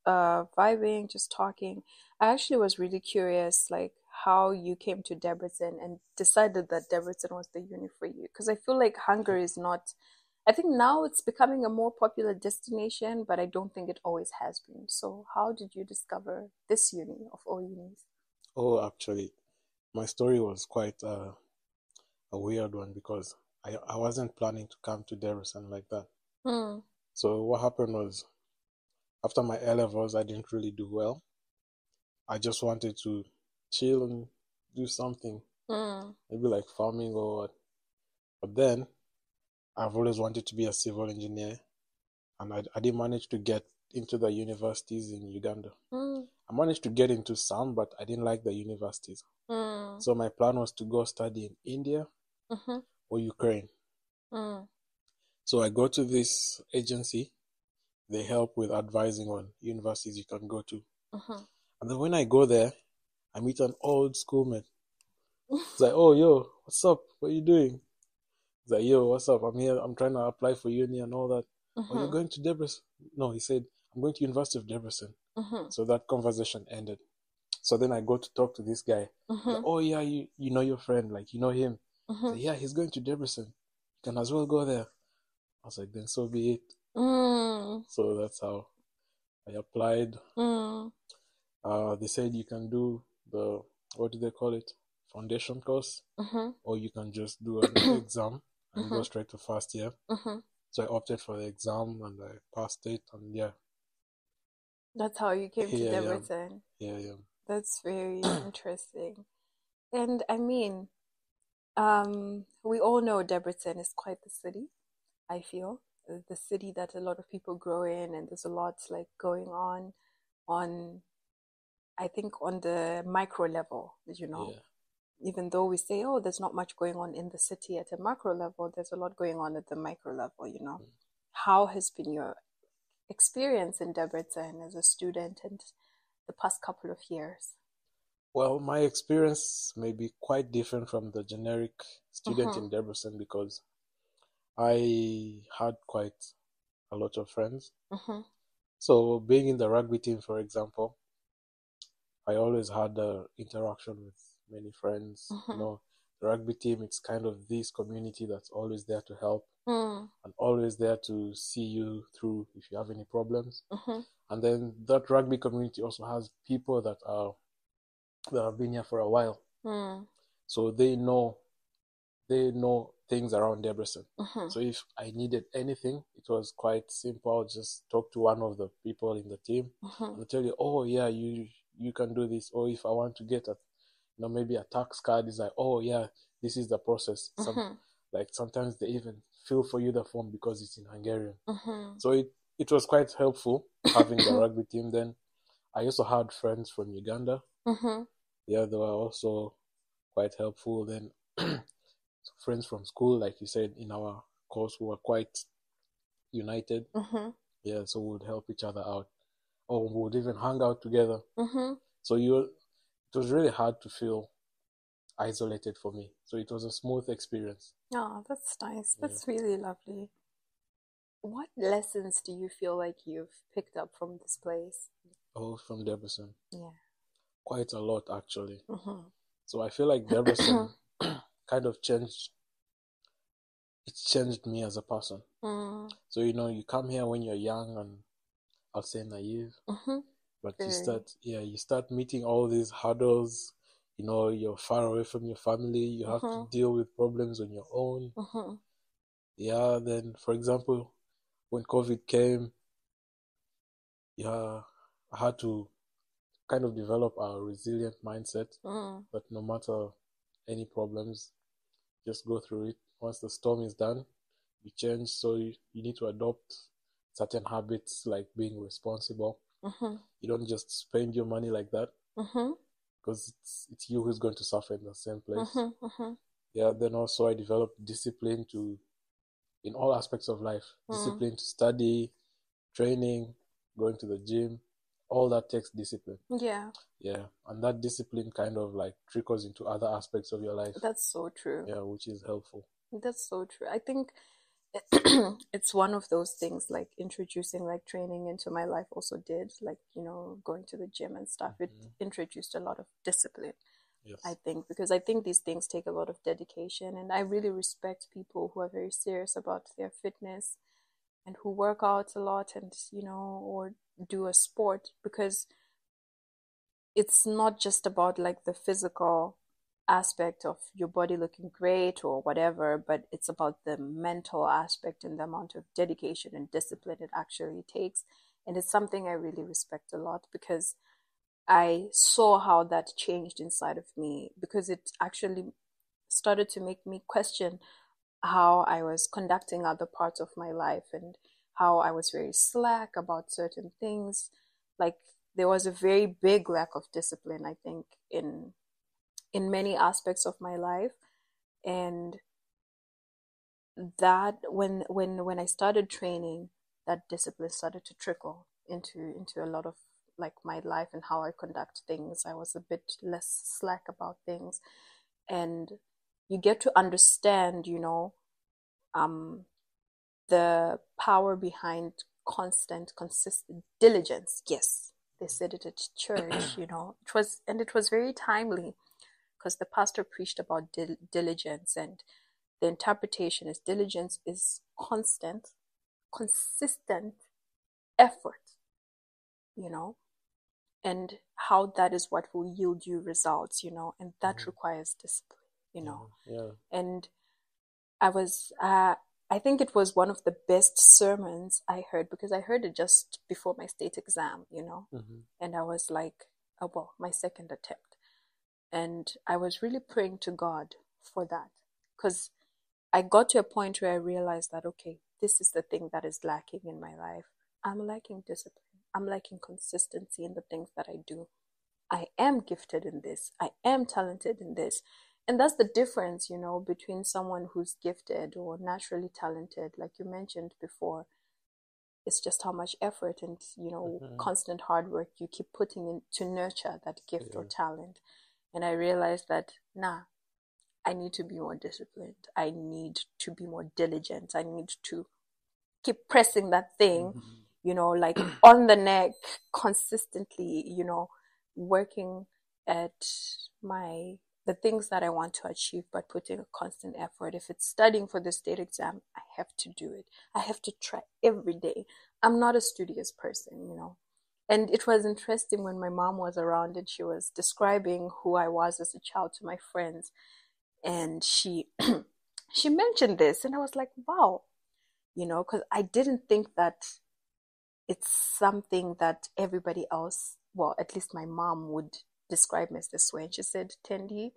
B: vibing, just talking, I actually was really curious like how you came to Debrecen and decided that Debrecen was the uni for you, because I feel like Hungary is not, I think now it's becoming a more popular destination, but I don't think it always has been. So how did you discover this uni of all unis?
C: Oh, actually, my story was quite a weird one, because I wasn't planning to come to Debrecen like that. So what happened was, after my A-levels, I didn't really do well. I just wanted to chill and do something, maybe like farming or But then I've always wanted to be a civil engineer, and I didn't manage to get into the universities in Uganda. I managed to get into some, but I didn't like the universities. So my plan was to go study in India or Ukraine. So I go to this agency. They help with advising on universities you can go to. And then when I go there, I meet an old schoolmate. It's like, oh, yo, what's up? What are you doing? It's like, yo, what's up? I'm here. I'm trying to apply for uni and all that. Oh, you're going to Debrecen? No, he said, I'm going to University of Debrecen. So that conversation ended. So then I go to talk to this guy. Like, oh, yeah, you know your friend. Like, you know him. So, yeah, he's going to Debrecen. You can as well go there. I was like, then so be it. So that's how I applied. They said you can do the, what do they call it? Foundation course. Or you can just do an exam and go straight to first year. So I opted for the exam and I passed it, and yeah.
B: That's how you came to Debrecen.
C: Yeah.
B: That's very interesting. And I mean, we all know Debrecen is quite the city, I feel. The city that a lot of people grow in, and there's a lot like going on, I think on the micro level, you know.
C: Yeah.
B: Even though we say, oh, there's not much going on in the city at a macro level, there's a lot going on at the micro level, you know. How has been your experience in Debrecen as a student and the past couple of years?
C: Well, my experience may be quite different from the generic student in Debrecen because I had quite a lot of friends. So being in the rugby team, for example, I always had interaction with many friends. You know, the rugby team, it's kind of this community that's always there to help and always there to see you through if you have any problems. And then that rugby community also has people that have been here for a while. So they know things around Debrecen. So if I needed anything, it was quite simple. Just talk to one of the people in the team and they'll tell you, oh yeah, you can do this. Or if I want to get maybe a tax card, is like, oh yeah, this is the process. Like sometimes they even fill for you the form because it's in Hungarian. So it was quite helpful having the rugby team. Then I also had friends from Uganda. Yeah, they were also quite helpful. Then friends from school, like you said, in our course, we were quite united. Yeah, so we would help each other out. Or we would even hang out together. So it was really hard to feel isolated for me. So it was a smooth experience.
B: Oh, that's nice. That's really lovely. What lessons do you feel like you've picked up from this place?
C: Oh, from Debrecen?
B: Yeah.
C: Quite a lot, actually. So I feel like Debrecen kind of changed me as a person. So, you come here when you're young and I'll say naive. But you start meeting all these hurdles. You're far away from your family. You have to deal with problems on your own. Yeah, then, for example, when COVID came, I had to kind of develop a resilient mindset that no matter any problems, just go through it. Once the storm is done, you change. So you need to adopt certain habits like being responsible. You don't just spend your money like that because it's you who's going to suffer in the same place. Yeah, then also I developed discipline in all aspects of life. Discipline to study, training, going to the gym. All that takes discipline.
B: Yeah.
C: Yeah, and that discipline kind of like trickles into other aspects of your life.
B: That's so true.
C: Yeah, which is helpful.
B: That's so true. I think it's one of those things, like introducing like training into my life also did, like, going to the gym and stuff. It introduced a lot of discipline. Yes. I think, because I think these things take a lot of dedication, and I really respect people who are very serious about their fitness and who work out a lot and, or do a sport, because it's not just about like the physical aspect of your body looking great or whatever, but it's about the mental aspect and the amount of dedication and discipline it actually takes. And it's something I really respect a lot, because I saw how that changed inside of me, because it actually started to make me question, how I was conducting other parts of my life and how I was very slack about certain things. Like there was a very big lack of discipline, I think, in many aspects of my life. And that when I started training, that discipline started to trickle into a lot of like my life and how I conduct things. I was a bit less slack about things, and you get to understand, the power behind consistent diligence. Yes, they said it at church. It was very timely because the pastor preached about diligence, and the interpretation is diligence is consistent effort, and how that is what will yield you results, and that requires discipline,
C: Yeah.
B: And I think it was one of the best sermons I heard, because I heard it just before my state exam, and I was like, oh, well, my second attempt. And I was really praying to God for that, because I got to a point where I realized that, okay, this is the thing that is lacking in my life. I'm lacking discipline. I'm lacking consistency in the things that I do. I am gifted in this. I am talented in this. And that's the difference, between someone who's gifted or naturally talented, like you mentioned before. It's just how much effort and, constant hard work you keep putting in to nurture that gift or talent. And I realized that, I need to be more disciplined. I need to be more diligent. I need to keep pressing that thing, like on the neck consistently, working at the things that I want to achieve, but putting a constant effort. If it's studying for the state exam, I have to do it. I have to try every day. I'm not a studious person, And it was interesting when my mom was around and she was describing who I was as a child to my friends. And she she mentioned this, and I was like, wow, because I didn't think that it's something that everybody else, well, at least my mom would describe me as this way. And she said, Tendi,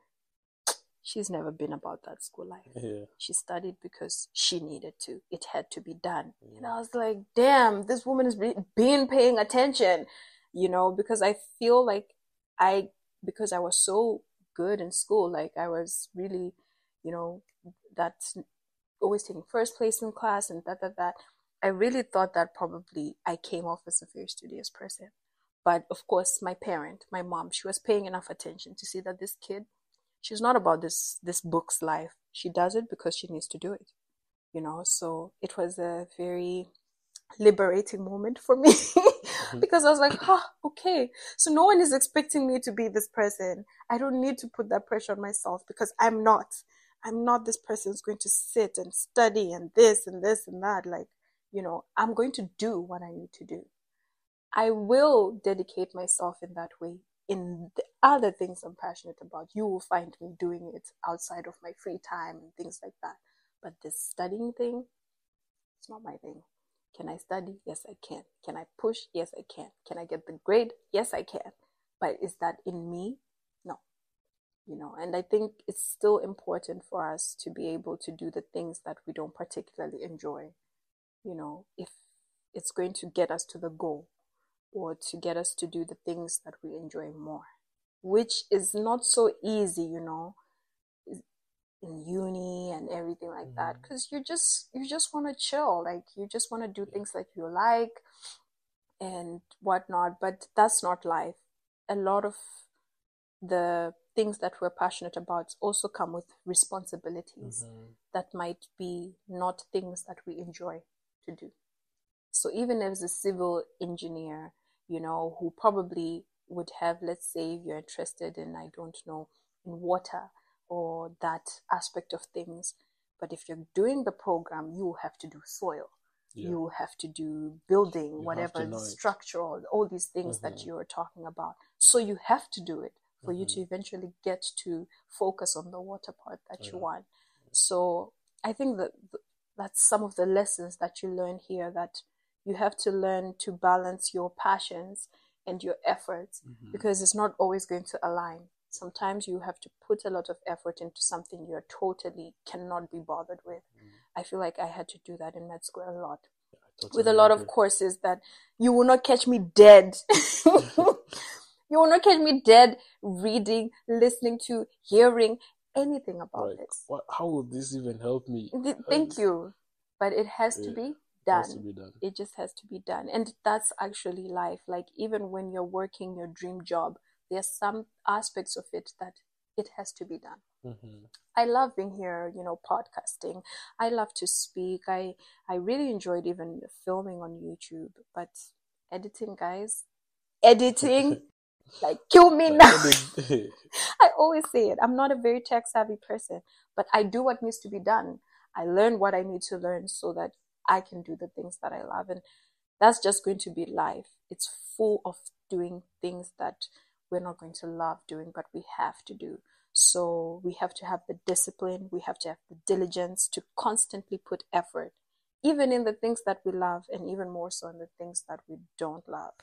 B: she's never been about that school life.
C: Yeah.
B: She studied because she needed to. It had to be done. And I was like, damn, this woman is been paying attention, because I feel like because I was so good in school, like I was really, that's always taking first place in class and that. I really thought that probably I came off as a very studious person. But of course, my mom, she was paying enough attention to see that this kid, she's not about this book's life. She does it because she needs to do it, So it was a very liberating moment for me because I was like, okay, so no one is expecting me to be this person. I don't need to put that pressure on myself because I'm not this person who's going to sit and study and this and this and that. Like, I'm going to do what I need to do. I will dedicate myself in that way. In the other things I'm passionate about, you will find me doing it outside of my free time and things like that. But this studying thing, it's not my thing. Can I study? Yes, I can. Can I push? Yes, I can. Can I get the grade? Yes, I can. But is that in me? No. And I think it's still important for us to be able to do the things that we don't particularly enjoy. If it's going to get us to the goal or to get us to do the things that we enjoy more, which is not so easy, in uni and everything like that, because you just want to chill, like you just want to do things that you like and whatnot. But that's not life. A lot of the things that we're passionate about also come with responsibilities that might be not things that we enjoy to do. So even as a civil engineer, who probably would have, let's say, if you're interested in, I don't know, in water or that aspect of things, but if you're doing the program, you have to do soil. Yeah. You have to do building, whatever, structural, all these things that you are talking about. So you have to do it for you to eventually get to focus on the water part that you want. So I think that that's some of the lessons that you learn here, that you have to learn to balance your passions and your efforts, because it's not always going to align. sometimes you have to put a lot of effort into something you're totally cannot be bothered with. I feel like I had to do that in med school a lot. With a lot of courses that you will not catch me dead. You will not catch me dead reading, listening to, hearing anything about it.
C: How would this even help me?
B: Thank you. But it has to be done. It just has to be done. And that's actually life. Like, even when you're working your dream job, there's some aspects of it that it has to be done. I love being here, podcasting. I love to speak. I really enjoyed even filming on YouTube. But editing, guys, editing, like, kill me now. I always say it. I'm not a very tech savvy person, but I do what needs to be done. I learn what I need to learn so that I can do the things that I love. And that's just going to be life. It's full of doing things that we're not going to love doing, but we have to do. So we have to have the discipline. We have to have the diligence to constantly put effort, even in the things that we love, and even more so in the things that we don't love.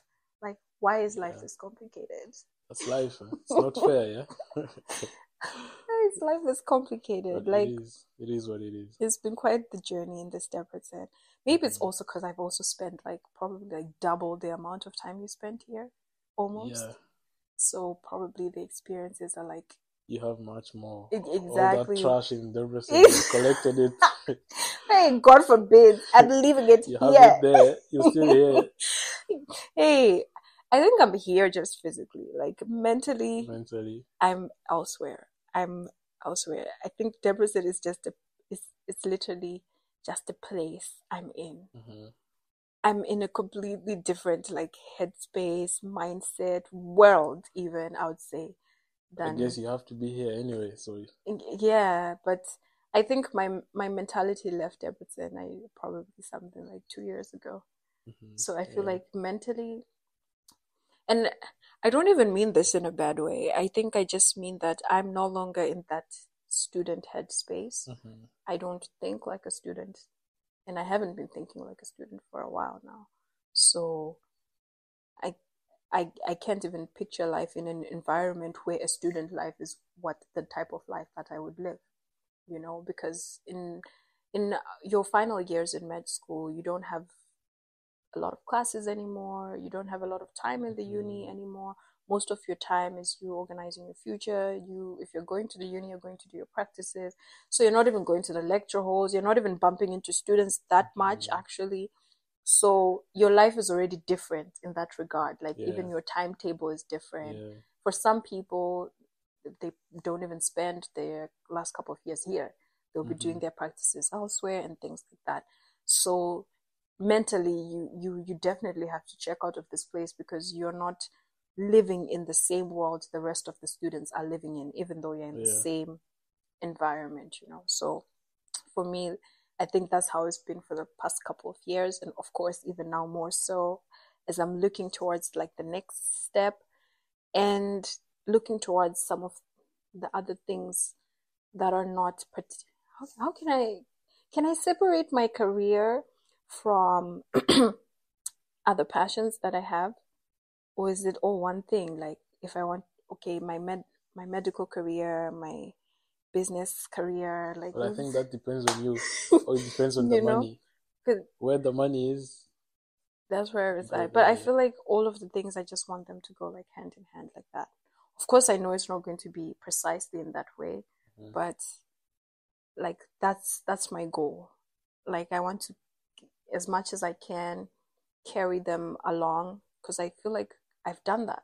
B: Like, why is life this complicated?
C: That's life. Huh? It's not fair, yeah?
B: Life is complicated.
C: But
B: like,
C: it is what it is.
B: It's been quite the journey in this Debrecen. Maybe it's also because I've also spent probably double the amount of time you spent here, almost.
C: Yeah.
B: So probably the experiences are like,
C: you have much more.
B: Exactly.
C: All that trash in Debrecen, you collected it.
B: Hey, God forbid, I'm leaving it
C: you
B: here.
C: You have it there. You're still here.
B: Hey, I think I'm here just physically. Like, mentally, I'm elsewhere. I think Debrecen is just it's literally just a place I'm in. I'm in a completely different headspace, mindset, world even, I would say.
C: I guess you have to be here anyway, so
B: yeah, but I think my mentality left Debrecen probably something like 2 years ago. So I feel like mentally, and I don't even mean this in a bad way. I think I just mean that I'm no longer in that student headspace. I don't think like a student, and I haven't been thinking like a student for a while now. So I can't even picture life in an environment where a student life is what the type of life that I would live, because in your final years in med school, you don't have a lot of classes anymore. You don't have a lot of time in the uni anymore. Most of your time is you organizing your future. If you're going to the uni, you're going to do your practices. So you're not even going to the lecture halls. You're not even bumping into students that much, actually. So your life is already different in that regard. Even your timetable is different. For some people, they don't even spend their last couple of years here. They'll be doing their practices elsewhere and things like that. So mentally, you definitely have to check out of this place, because you're not living in the same world the rest of the students are living in, even though you're in the same environment, So for me, I think that's how it's been for the past couple of years, and of course even now more so, as I'm looking towards the next step and looking towards some of the other things that are not how can I separate my career from other passions that I have, or is it all one thing? If I want, my medical career, my business career,
C: Well, I think that depends on you, or it depends on the money. Where the money is,
B: that's where I reside. But I feel like all of the things, I just want them to go hand in hand like that. Of course, I know it's not going to be precisely in that way, but that's my goal. I want to, as much as I can, carry them along, because I feel like I've done that,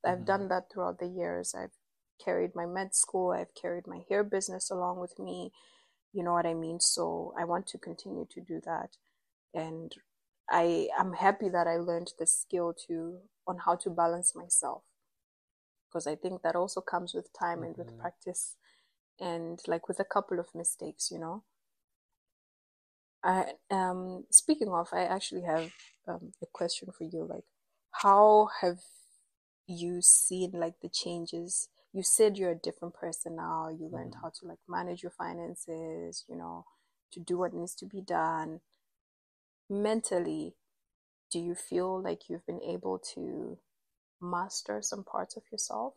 B: I've done that throughout the years. I've carried my med school, I've carried my hair business along with me, you know what I mean? So I want to continue to do that. And I'm happy that I learned the skill on how to balance myself, because I think that also comes with time and with practice, and with a couple of mistakes, Speaking of, I actually have a question for you. How have you seen the changes? You said you're a different person now. You learned how to manage your finances, to do what needs to be done. Mentally, do you feel like you've been able to master some parts of yourself?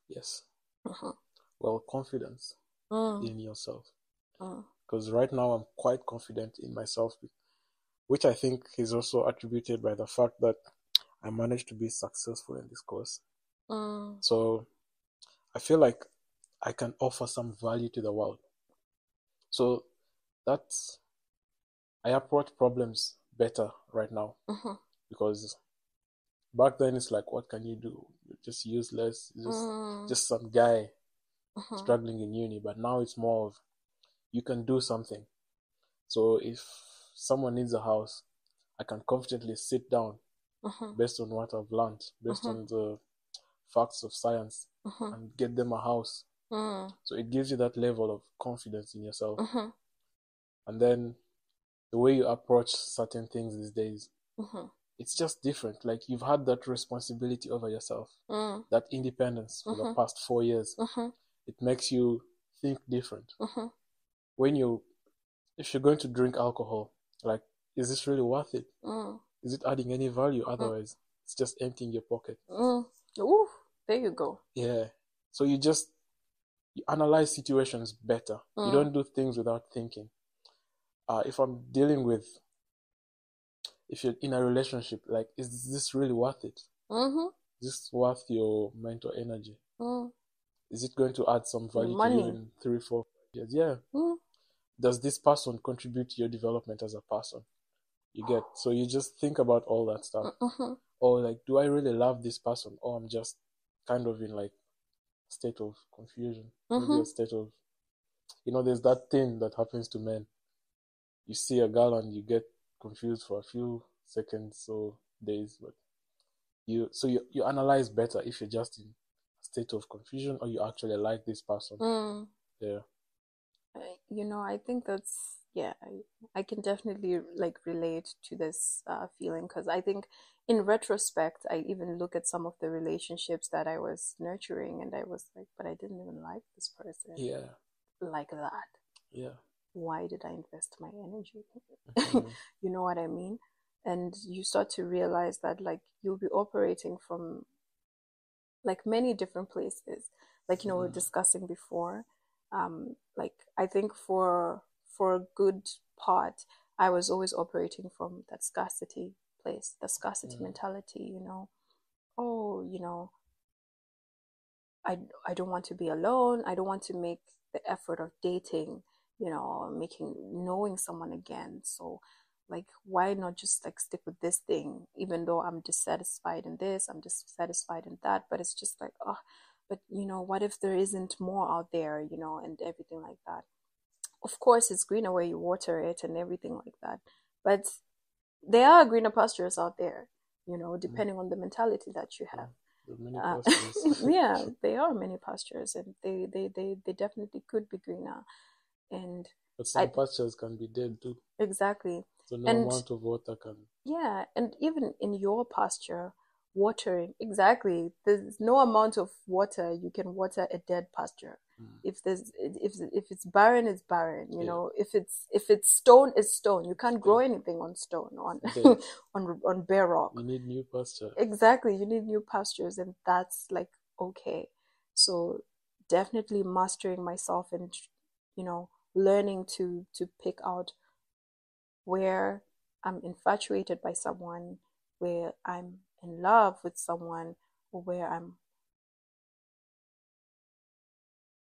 C: Yes.
B: Mm-hmm.
C: Well, confidence in yourself.
B: Mm.
C: Because right now I'm quite confident in myself, which I think is also attributed by the fact that I managed to be successful in this course.
B: Mm.
C: So I feel like I can offer some value to the world. So that's, I approach problems better right now,
B: Mm-hmm.
C: because back then it's like, what can you do? You're just useless, just some guy struggling in uni. But now it's more of, you can do something. So if someone needs a house, I can confidently sit down based on what I've learned, based on the facts of science, and get them a house. So it gives you that level of confidence in yourself. And then the way you approach certain things these days, it's just different. Like, you've had that responsibility over yourself, that independence for the past 4 years. It makes you think different. If you're going to drink alcohol, like, is this really worth it? Is it adding any value? Otherwise, it's just emptying your pocket.
B: Ooh, there you go.
C: Yeah. So you analyze situations better. You don't do things without thinking. If you're in a relationship, like, is this really worth it? Is this worth your mental energy? Is it going to add some value to you in 3, 4 years? Yeah. Does this person contribute to your development as a person? You get, so you just think about all that stuff. Or, like, do I really love this person? Or I'm just kind of in, like, a state of confusion. Maybe a state of, there's that thing that happens to men. You see a girl and you get confused for a few seconds or days, but you analyze better if you're just in a state of confusion or you actually like this person. Yeah.
B: I think that's, yeah, I can definitely, like, relate to this feeling, because I think in retrospect, I even look at some of the relationships that I was nurturing and I was like, but I didn't even like this person.
C: Yeah.
B: Like that.
C: Yeah.
B: Why did I invest my energy? You know what I mean? And you start to realize that, like, you'll be operating from, like, many different places. Like, we were discussing before. Like, I think for a good part, I was always operating from that scarcity place, the scarcity mentality. I don't want to be alone. I don't want to make the effort of dating, knowing someone again. So, like, why not just, like, stick with this thing, even though I'm dissatisfied in this, I'm dissatisfied in that, but it's just like, oh, but what if there isn't more out there, and everything like that. Of course, it's greener where you water it and everything like that, but there are greener pastures out there, depending on the mentality that you have.
C: Many pastures.
B: Yeah, there are many pastures, and they definitely could be greener.
C: But some pastures can be dead too.
B: Exactly.
C: So no amount of water can.
B: Yeah, and even in your pasture, watering, exactly. There's no amount of water you can water a dead pasture. If it's barren, it's barren. If it's stone, it's stone. You can't grow anything on stone, on bare rock.
C: You need new pasture.
B: Exactly, you need new pastures, and that's, like, okay. So definitely mastering myself and learning to pick out where I'm infatuated by someone, where I'm in love with someone, or where I'm,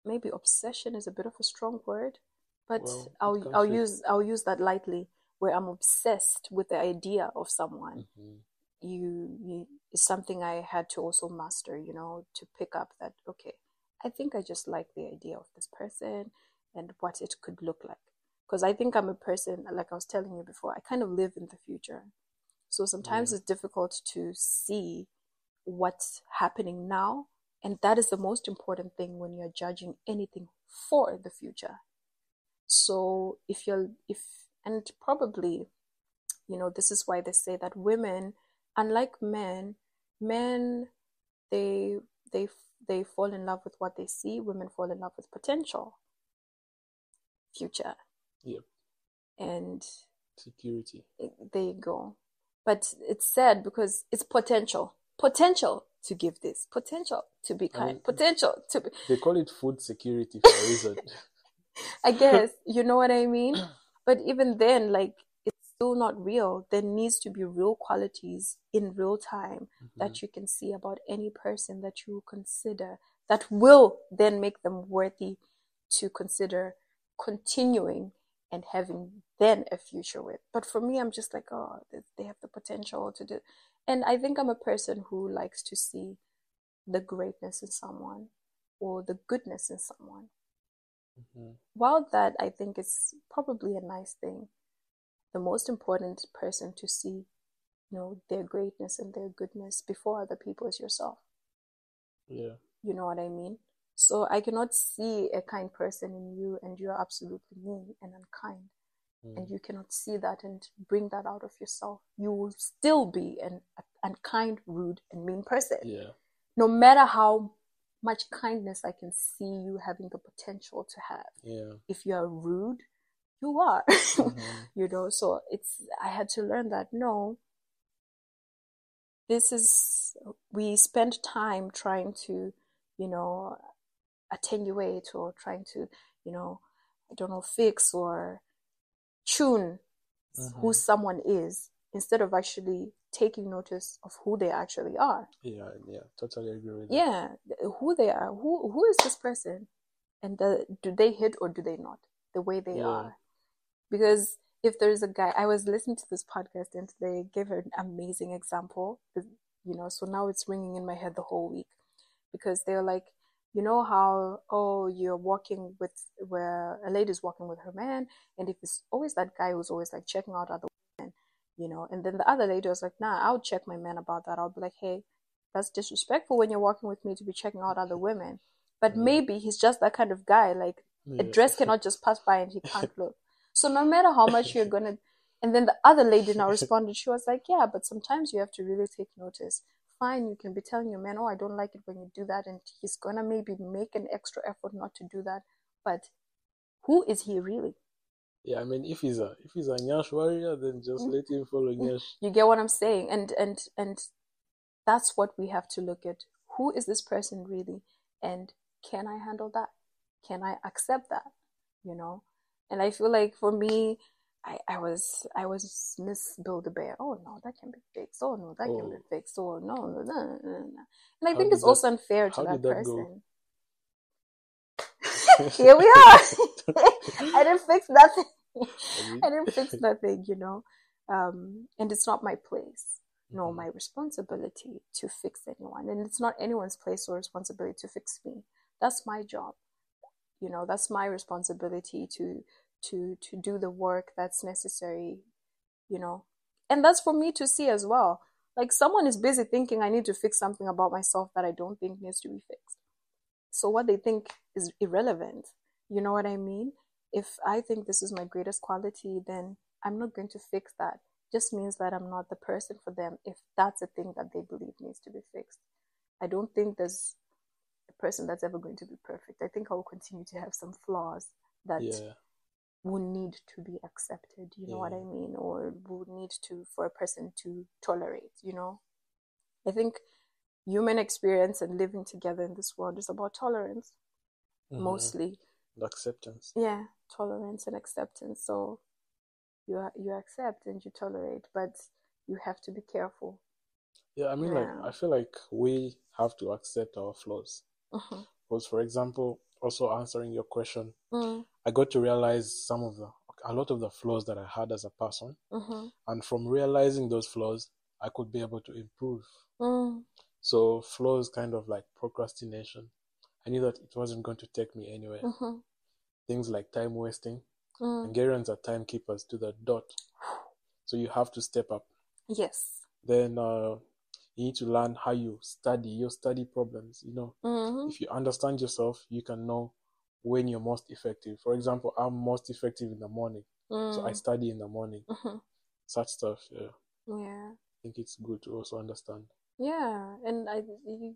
B: maybe obsession is a bit of a strong word, but I'll use that lightly, where I'm obsessed with the idea of someone. You is something I had to also master, to pick up that, okay, I think I just like the idea of this person and what it could look like. Because I think I'm a person, like I was telling you before, I kind of live in the future. So sometimes it's difficult to see what's happening now. And that is the most important thing when you're judging anything for the future. So and probably, this is why they say that women, unlike men, they fall in love with what they see. Women fall in love with potential, future.
C: Yep.
B: And
C: security.
B: There you go. But it's sad because it's potential. Potential. to give this, potential to be kind, potential to be...
C: They call it food security for a reason.
B: I guess, you know what I mean? But even then, like, it's still not real. There needs to be real qualities in real time that you can see about any person that you consider, that will then make them worthy to consider continuing and having then a future with. But for me, I'm just like, oh, they have the potential to do. And I think I'm a person who likes to see the greatness in someone or the goodness in someone. While that, I think, is probably a nice thing, the most important person to see, you know, their greatness and their goodness before other people is yourself.
C: Yeah.
B: You know what I mean? So I cannot see a kind person in you and you're absolutely mean and unkind. And you cannot see that and bring that out of yourself. You will still be an unkind, rude, and mean person.
C: Yeah.
B: No matter how much kindness I can see you having the potential to have.
C: Yeah.
B: If you are rude, you are. You know, so I had to learn that, no, we spend time trying to, you know, attenuate or trying to, you know, I don't know, fix or tune who someone is instead of actually taking notice of who they actually are.
C: Yeah, totally agree with
B: that. Who they are. Who is this person? And do they hit or do they not? The way they are. Because if there's a guy, I was listening to this podcast and they gave an amazing example, you know, so now it's ringing in my head the whole week. Because they're like, you know how, you're walking with, where a lady's walking with her man, and if it's always that guy who's always like checking out other women, you know, and then the other lady was like, nah, I'll check my man about that. I'll be like, hey, that's disrespectful when you're walking with me to be checking out other women. But maybe he's just that kind of guy, like a dress cannot just pass by and he can't look. So no matter how much you're gonna, and then the other lady now responded, she was like, yeah, but sometimes you have to really take notice. Fine, you can be telling your man, I don't like it when you do that, and he's gonna maybe make an extra effort not to do that. But who is he really?
C: Yeah, I mean, if he's a Nyash warrior, then just let him follow Nyash.
B: You get what I'm saying? And that's what we have to look at. Who is this person really? And can I handle that? Can I accept that? You know? And I feel like for me, I was Miss Build-A-Bear. Oh no, that can be fixed. Oh no, that can be fixed. Oh no. And I think it's also unfair to that person. Here we are. I didn't fix nothing. I didn't fix nothing, you know. And it's not my place, nor my responsibility to fix anyone. And it's not anyone's place or responsibility to fix me. That's my job. You know, that's my responsibility to do the work that's necessary, you know. And that's for me to see as well. Like, someone is busy thinking I need to fix something about myself that I don't think needs to be fixed. So what they think is irrelevant. You know what I mean? If I think this is my greatest quality, then I'm not going to fix that. Just means that I'm not the person for them if that's a thing that they believe needs to be fixed. I don't think there's a person that's ever going to be perfect. I think I will continue to have some flaws that will need to be accepted, you know what I mean? Or will need to, for a person to tolerate, you know? I think human experience and living together in this world is about tolerance, mostly.
C: Acceptance.
B: Yeah, tolerance and acceptance. So you accept and you tolerate, but you have to be careful.
C: Yeah, I mean, like, I feel like we have to accept our flaws. Because, for example, also answering your question, I got to realize a lot of the flaws that I had as a person. And from realizing those flaws, I could be able to improve. So flaws, kind of like procrastination. I knew that it wasn't going to take me anywhere. Things like time wasting. Hungarians are timekeepers to the dot. So you have to step up.
B: Yes.
C: Then you need to learn how you study your study problems. You know, if you understand yourself, you can know when you're most effective. For example, I'm most effective in the morning. So I study in the morning. Such stuff,
B: Yeah.
C: I think it's good to also understand.
B: Yeah, and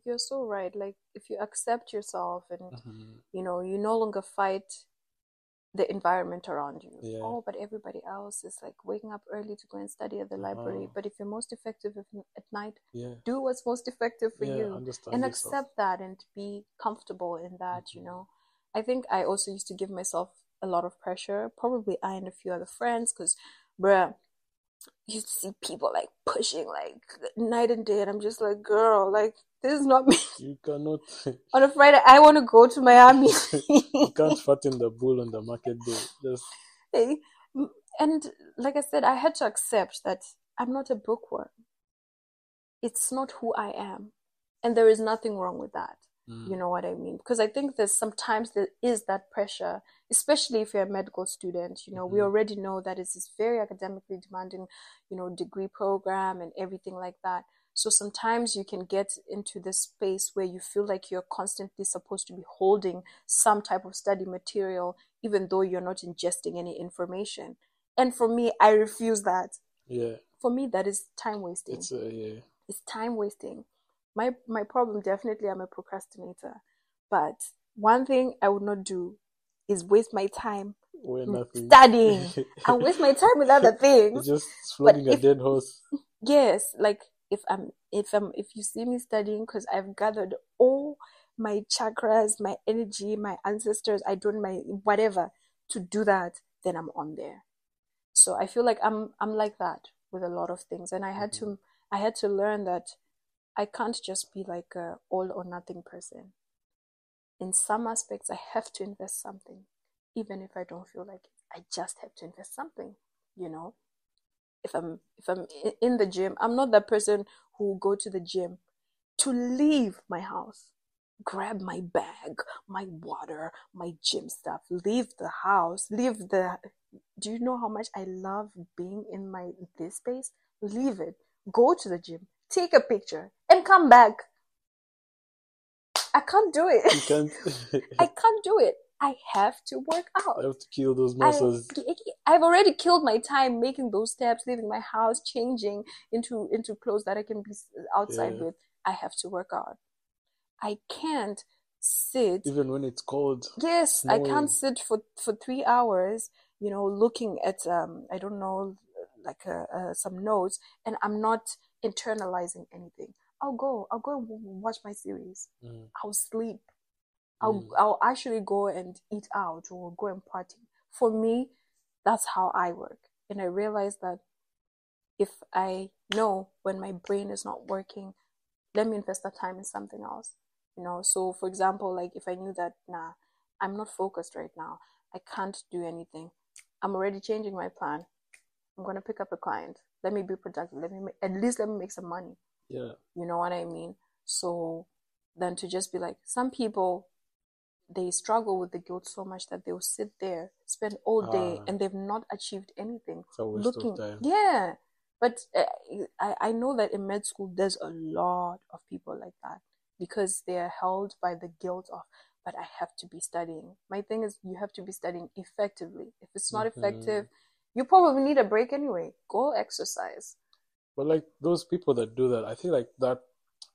B: you're so right. Like, if you accept yourself and, you know, you no longer fight the environment around you.
C: Yeah.
B: Oh, but everybody else is like waking up early to go and study at the library. But if you're most effective at night, do what's most effective for you,
C: understand
B: and
C: yourself.
B: accept that and be comfortable in that. You know, I think I also used to give myself a lot of pressure, probably I and a few other friends, because bruh, you see people like pushing like night and day, and I'm just like, girl, like, this is not me.
C: You cannot.
B: On a Friday, I want to go to Miami.
C: You can't fatten the bull on the market day. Just
B: and like I said, I had to accept that I'm not a bookworm. It's not who I am, and there is nothing wrong with that. You know what I mean? Because I think sometimes there is that pressure, especially if you're a medical student. You know, we already know that it's this very academically demanding, you know, degree program and everything like that. So sometimes you can get into this space where you feel like you're constantly supposed to be holding some type of study material, even though you're not ingesting any information. And for me, I refuse that.
C: Yeah.
B: For me, that is time wasting. It's time wasting. My problem, definitely, I'm a procrastinator. But one thing I would not do is waste my time studying. I waste my time with other things.
C: You're just flogging a dead horse.
B: Yes, like if you see me studying because I've gathered all my chakras, my energy, my ancestors, I don't my whatever to do that, then I'm on there. So I feel like I'm like that with a lot of things, and I had to learn that I can't just be like a all or nothing person. In some aspects, I have to invest something, even if I don't feel like it. I just have to invest something, you know. If I'm in the gym, I'm not that person who will go to the gym to leave my house, grab my bag, my water, my gym stuff, leave the house, do you know how much I love being in this space? Leave it, go to the gym, take a picture, and come back. I can't do it.
C: You can't.
B: I can't do it. I have to work out.
C: I have to kill those muscles.
B: I've already killed my time making those steps, leaving my house, changing into clothes that I can be outside with. I have to work out. I can't sit.
C: Even when it's cold.
B: Yes,
C: snowing.
B: I can't sit for 3 hours, you know, looking at, I don't know, like some notes, and I'm not internalizing anything. I'll go and watch my series. I'll sleep. I'll actually go and eat out or go and party. For me, that's how I work. And I realize that if I know when my brain is not working, let me invest that time in something else. You know, so for example, like if I knew that, I'm not focused right now, I can't do anything, I'm already changing my plan. I'm going to pick up a client. Let me be productive. Let me make some money.
C: Yeah.
B: You know what I mean? So then to just be like, some people, they struggle with the guilt so much that they'll sit there, spend all day, and they've not achieved anything.
C: It's a waste of time.
B: Yeah. But I know that in med school, there's a lot of people like that because they are held by the guilt of, but I have to be studying. My thing is, you have to be studying effectively. If it's not effective, you probably need a break anyway. Go exercise.
C: But like those people that do that, I feel like that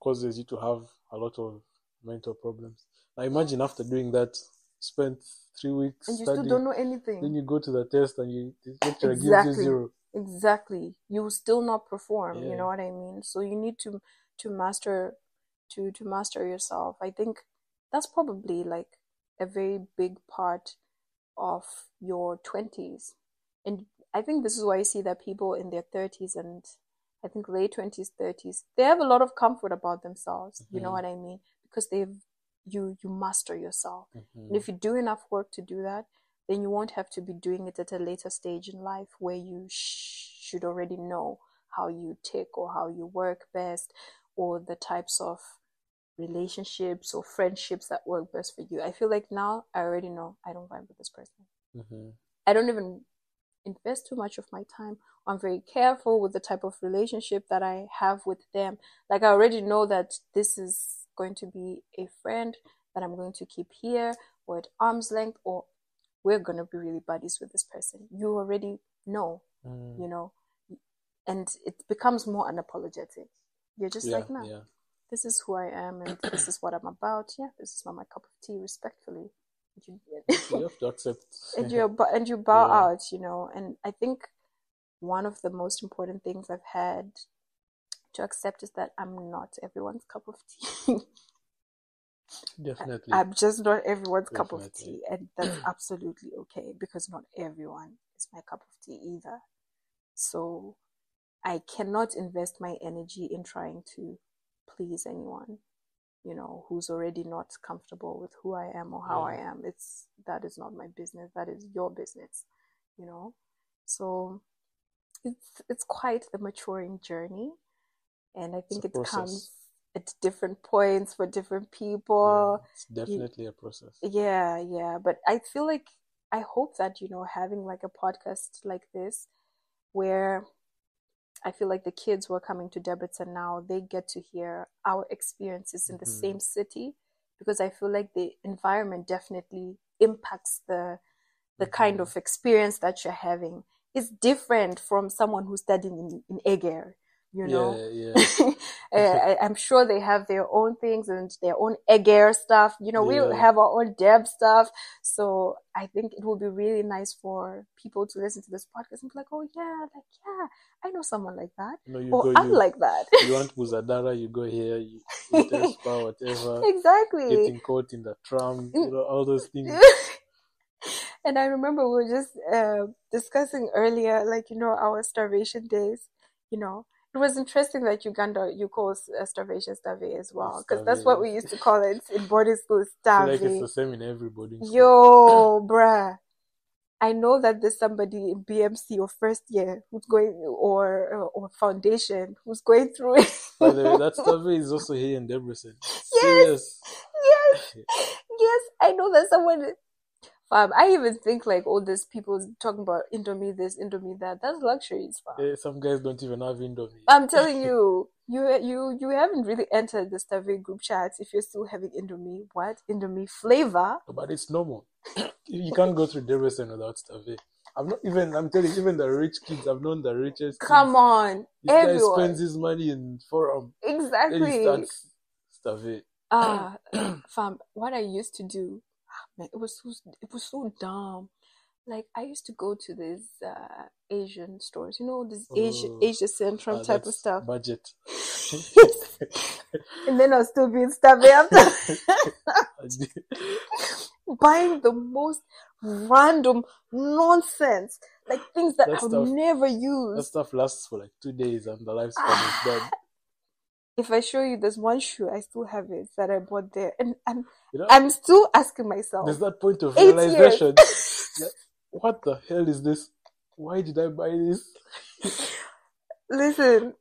C: causes you to have a lot of mental problems. Now imagine after doing that, spent 3 weeks
B: and you
C: studying,
B: still don't know anything.
C: Then you go to the test and the lecturer gives you 0.
B: Exactly. You will still not perform. You know what I mean? So you need to master yourself. I think that's probably like a very big part of your 20s. And I think this is why you see that people in their 30s and I think late 20s, 30s, they have a lot of comfort about themselves. You know what I mean? Because you master yourself. And if you do enough work to do that, then you won't have to be doing it at a later stage in life where you should already know how you tick or how you work best or the types of relationships or friendships that work best for you. I feel like now I already know I don't vibe with this person. I don't even invest too much of my time. I'm very careful with the type of relationship that I have with them. Like I already know that this is going to be a friend that I'm going to keep here or at arm's length, or we're going to be really buddies with this person. You already know, you know, and it becomes more unapologetic. You're just like, this is who I am and this is what I'm about. Yeah, this is not my cup of tea, respectfully.
C: You have to accept.
B: and you bow
C: Yeah.
B: out, you know. And I think one of the most important things I've had to accept is that I'm not everyone's cup of tea.
C: Definitely.
B: I'm just not everyone's cup of
C: Definitely.
B: tea, and that's absolutely okay, because not everyone is my cup of tea either. So I cannot invest my energy in trying to please anyone, you know, who's already not comfortable with who I am or how I
C: Yeah.
B: am. That is not my business. That is your business, you know. So it's quite the maturing journey, and I
C: It's
B: think
C: a
B: it
C: process.
B: comes at different points for different
C: Yeah.
B: people.
C: It's definitely a process.
B: Yeah. But I feel like, I hope that, you know, having like a podcast like this, where I feel like the kids who are coming to Debrecen now, they get to hear our experiences in the same city, because I feel like the environment definitely impacts the kind of experience that you're having. It's different from someone who's studying in Eger, you know.
C: Yeah.
B: I'm sure they have their own things and their own Eger stuff. You know, we
C: Yeah.
B: have our own Deb stuff. So I think it will be really nice for people to listen to this podcast and be like, oh yeah, I know someone like that.
C: You know,
B: Or I'm like that.
C: You want Buzadara, you go here, you Tespa, whatever.
B: Exactly.
C: Getting caught in the tram, you know, all those things.
B: And I remember we were just discussing earlier, like, you know, our starvation days. You know, it was interesting that Uganda, you call starvation stave as well, because that's what we used to call it in boarding school,
C: I feel
B: stave.
C: like it's the same in every boarding school.
B: Yo, bruh. I know that there's somebody in BMC or first year who's going, or foundation, who's going through it.
C: By the way, that stave is also here in Debrecen.
B: Yes. Yes. I know that someone. I even think like all these people talking about Indomie this, Indomie that. That's luxuries, fam.
C: Some guys don't even have Indomie.
B: I'm telling you, you haven't really entered the Stave group chats if you're still having Indomie. What? Indomie flavor?
C: But it's normal. You can't go through Debrecen without Stave. I'm telling you, even the rich kids, I've known the richest kids.
B: Come on.
C: This guy spends his money in forum.
B: Exactly.
C: Then he starts Stave.
B: Fam, what I used to do, man, it was so dumb. Like, I used to go to these Asian stores, you know, this Asia Central type of stuff.
C: Budget.
B: And then I'll still be in Stave after. Buying the most random nonsense, like things that I'll never use.
C: That stuff lasts for like 2 days and the lifespan is dead. If
B: I show you, there's one shoe, I still have it, that I bought there. And I'm still asking myself.
C: There's that point of realization. What the hell is this? Why did I buy this?
B: Listen,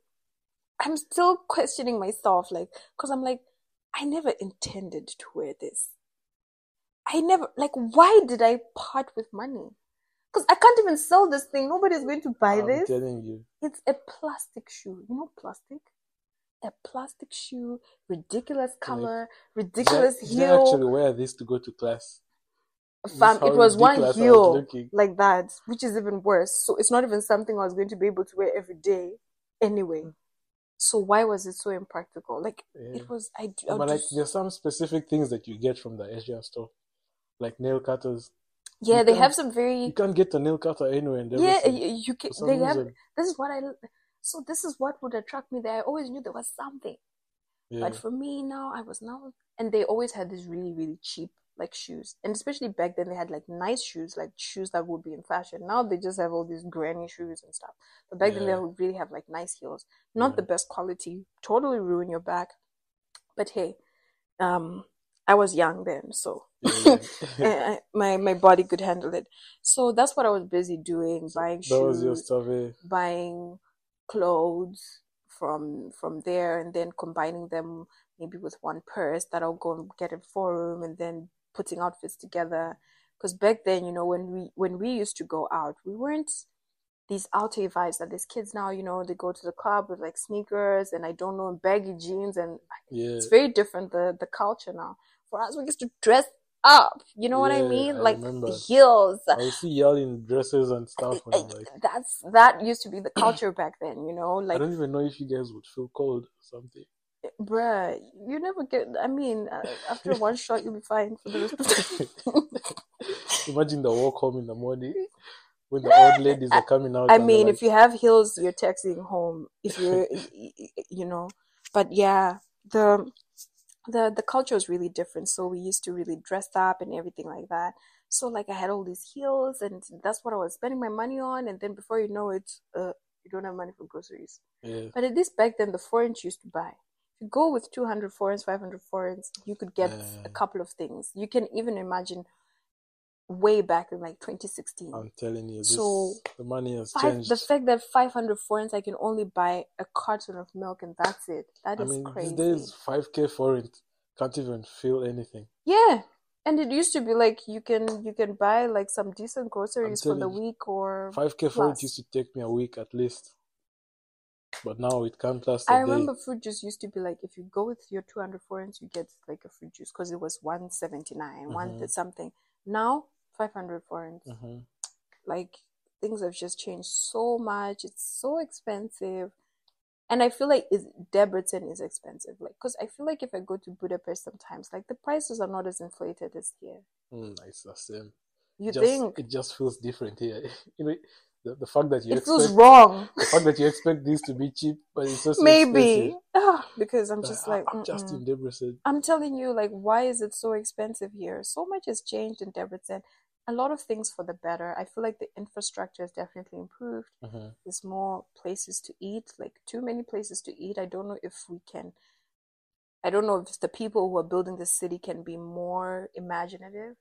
B: I'm still questioning myself, like, because I'm like, I never intended to wear this. Why did I part with money? Because I can't even sell this thing. Nobody's going to buy this.
C: I'm telling you.
B: It's a plastic shoe. You know plastic? A plastic shoe, ridiculous color, ridiculous heel.
C: Did I actually wear this to go to class?
B: Fam, it was one heel like that, which is even worse. So it's not even something I was going to be able to wear every day anyway. So why was it so impractical? Like, it was...
C: But like, there's some specific things that you get from the Asian store. Like nail cutters.
B: Yeah, they have some very...
C: You can't get a nail cutter anywhere in Debrecen.
B: Yeah, you can... They have... This is what I... So this is what would attract me there. I always knew there was something. Yeah. But for me now, and they always had these really, really cheap like shoes. And especially back then, they had like nice shoes, like shoes that would be in fashion. Now they just have all these granny shoes and stuff. But back then, they would really have like nice heels. Not the best quality. Totally ruin your back. But hey, I was young then, so my body could handle it. So that's what I was busy doing, buying shoes. That was your stuff, buying clothes from there, and then combining them maybe with one purse that I'll go and get in forum, and then putting outfits together. Because back then, you know, when we used to go out, we weren't these outer vibes that these kids now, you know, they go to the club with like sneakers and I don't know, baggy jeans, and it's very different, the culture now. For us, we used to dress up, you know what I mean? I remember. Heels.
C: I see y'all in dresses and stuff.
B: That used to be the culture back then, you know. Like,
C: I don't even know if you guys would feel cold or something.
B: Bruh, you never get. I mean, after one shot, you'll be fine for the rest of the
C: Imagine the walk home in the morning when the old ladies are coming out.
B: I
C: and they're
B: mean,
C: like,
B: if you have heels, you're taxiing home. If you're, you know, but yeah, the culture is really different. So we used to really dress up and everything like that. So like I had all these heels, and that's what I was spending my money on. And then before you know it, you don't have money for groceries.
C: yeah,
B: But at least back then, the foreigns used to buy. If you go with 200 foreigns, 500 foreigns, you could get a couple of things. You can even imagine way back in like 2016.
C: I'm telling you,
B: So
C: the money has changed.
B: the fact that 500 foreigns, I can only buy a carton of milk and that's it. That
C: I
B: is
C: mean,
B: crazy.
C: these days, 5K foreign can't even feel anything.
B: Yeah. And it used to be like you can buy like some decent groceries for the
C: telling you,
B: week or
C: 5K foreign
B: plus.
C: used to take me a week at least. But now it can't last
B: I
C: a day.
B: remember fruit juice used to be like, if you go with your 200 foreigns, you get like a fruit juice because it was 179, one something. Now 500 foreigns. Like things have just changed so much. It's so expensive. And I feel like Debrecen is expensive. Like, because I feel like if I go to Budapest sometimes, like the prices are not as inflated as here.
C: It's the same.
B: You think?
C: It just feels different here. You know, the fact that you
B: it
C: expect,
B: feels wrong.
C: The fact that you expect this to be cheap, but it's also
B: Maybe.
C: expensive.
B: Because I'm just like,
C: I'm just in Debrecen.
B: I'm telling you, like, why is it so expensive here? So much has changed in Debrecen. A lot of things for the better. I feel like the infrastructure has definitely improved. There's more places to eat, like too many places to eat. I don't know if the people who are building the city can be more imaginative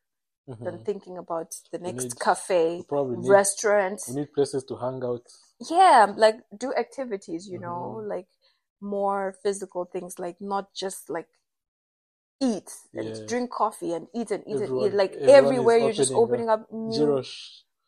B: than thinking about the next cafe, restaurant.
C: We need places to hang out.
B: Yeah, like do activities, like more physical things, like not just like eat and drink coffee and eat and eat and eat. Like everywhere you're just opening up new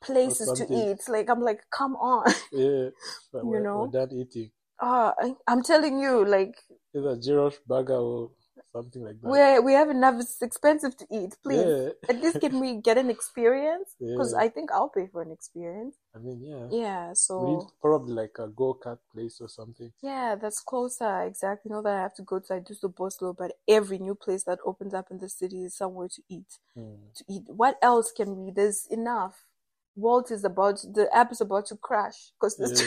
B: places to eat. Like I'm like, come on.
C: Yeah, but we're done eating.
B: I'm telling you, like
C: either gyros burger or something like that.
B: We have enough. It's expensive to eat. Please, at least can we get an experience? Because I think I'll pay for an experience.
C: I mean,
B: yeah. So
C: we need probably like a go-kart place or something.
B: Yeah, that's closer. Exactly. Not that I have to go to do the Boslo, but every new place that opens up in the city is somewhere to eat. To eat. What else can we? There's enough. The app is about to crash because there's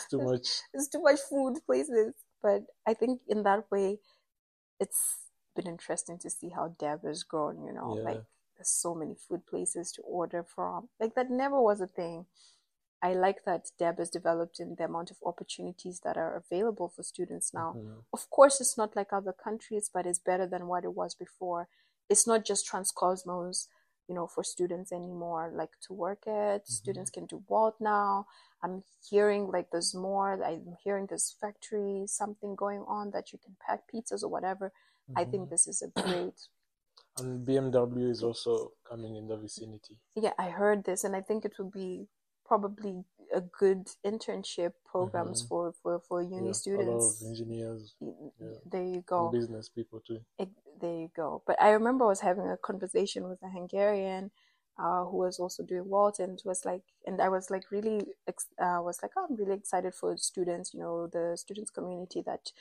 C: too much.
B: There's too much food places. But I think in that way, it's been interesting to see how Deb has grown. Like there's so many food places to order from. Like that never was a thing. I like that Deb has developed in the amount of opportunities that are available for students now. Of course, it's not like other countries, but it's better than what it was before. It's not just Transcosmos, for students anymore, like to work at. Students can do Walt now. I'm hearing like there's more. I'm hearing this factory, something going on that you can pack pizzas or whatever. I think this is a great.
C: And BMW is also coming in the vicinity.
B: Yeah, I heard this, and I think it would be probably a good internship programs for uni students.
C: A lot of engineers.
B: There you go.
C: And business people too.
B: There you go. But I remember I was having a conversation with a Hungarian who was also doing Walt, and I was like really oh, I'm really excited for students, the students community that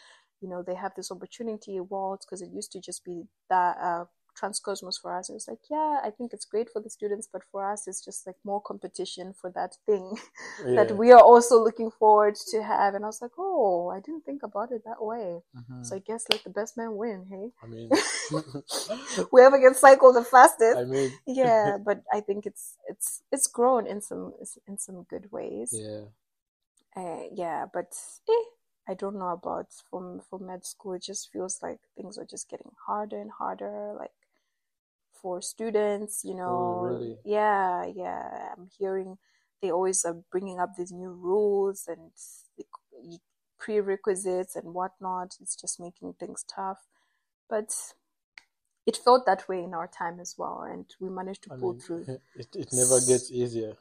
B: they have this opportunity at Walt, because it used to just be that Transcosmos for us. It was like, yeah, I think it's great for the students, but for us, it's just like more competition for that thing that we are also looking forward to have. And I was like, oh, I didn't think about it that way. So I guess let the best man win, hey?
C: I mean,
B: whoever can cycle the fastest.
C: I mean,
B: yeah, but I think it's grown in some good ways.
C: Yeah.
B: But I don't know about for med school. It just feels like things are just getting harder and harder. Like for students,
C: Oh, really?
B: Yeah. I'm hearing they always are bringing up these new rules and prerequisites and whatnot. It's just making things tough. But it felt that way in our time as well, and we managed to pull through.
C: It never gets easier.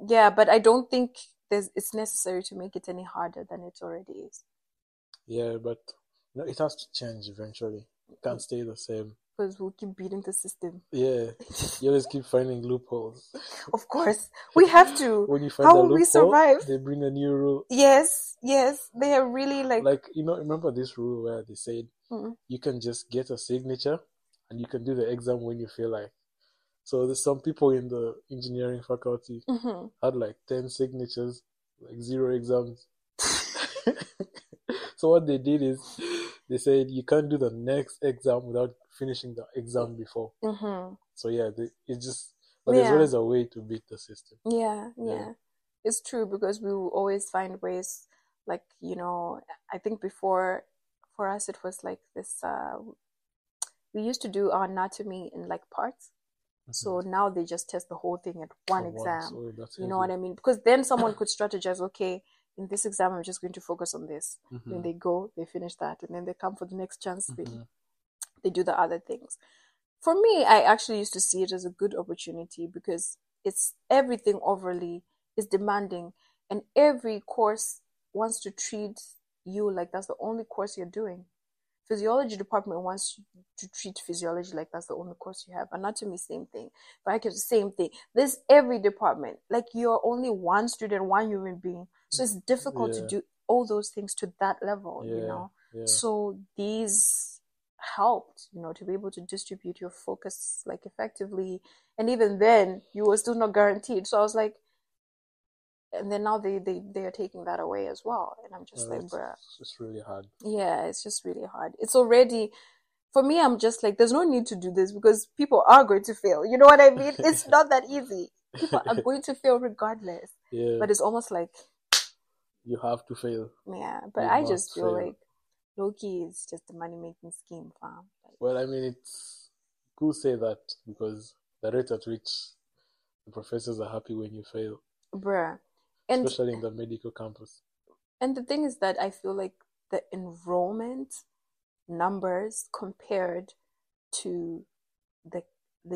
B: Yeah, but I don't think it's necessary to make it any harder than it already is.
C: Yeah, but it has to change eventually. It can't stay the same.
B: because we'll keep beating the system.
C: Yeah, you always keep finding loopholes.
B: Of course, we have to.
C: When you find
B: How
C: a
B: will we
C: loophole,
B: survive?
C: they bring a new rule.
B: Yes, they are really
C: like remember this rule where they said you can just get a signature and you can do the exam when you feel like. So there's some people in the engineering faculty had like 10 signatures, like 0 exams. So what they did is they said you can't do the next exam without finishing the exam before. So yeah, but there's always a way to beat the system.
B: Yeah. It's true, because we will always find ways, like, I think before, for us, it was like this, we used to do our anatomy in like parts. So now they just test the whole thing at one exam. You know what I mean? Because then someone could strategize, okay, in this exam, I'm just going to focus on this. Then they go, they finish that, and then they come for the next chance. They do the other things. For me, I actually used to see it as a good opportunity, because it's everything overly is demanding, and every course wants to treat you like that's the only course you're doing. Physiology department wants to treat physiology like that's the only course you have. Anatomy, same thing. Biochemistry, same thing. There's every department. Like, you're only one student, one human being. So it's difficult to do all those things to that level, So these helped, to be able to distribute your focus like effectively. And even then, you were still not guaranteed. So I was like, and then now they are taking that away as well, and I'm just like, bruh,
C: it's really hard.
B: Yeah, it's just really hard. It's already, for me, I'm just like, there's no need to do this, because people are going to fail. You know what I mean? It's not that easy. People are going to fail regardless. But it's almost like
C: you have to fail.
B: Yeah, but I just feel like low-key is just a money-making scheme, fam.
C: Well, I mean, it's cool to say that, because the rate at which the professors are happy when you fail,
B: bruh.
C: Especially in the medical campus.
B: And the thing is that I feel like the enrollment numbers compared to the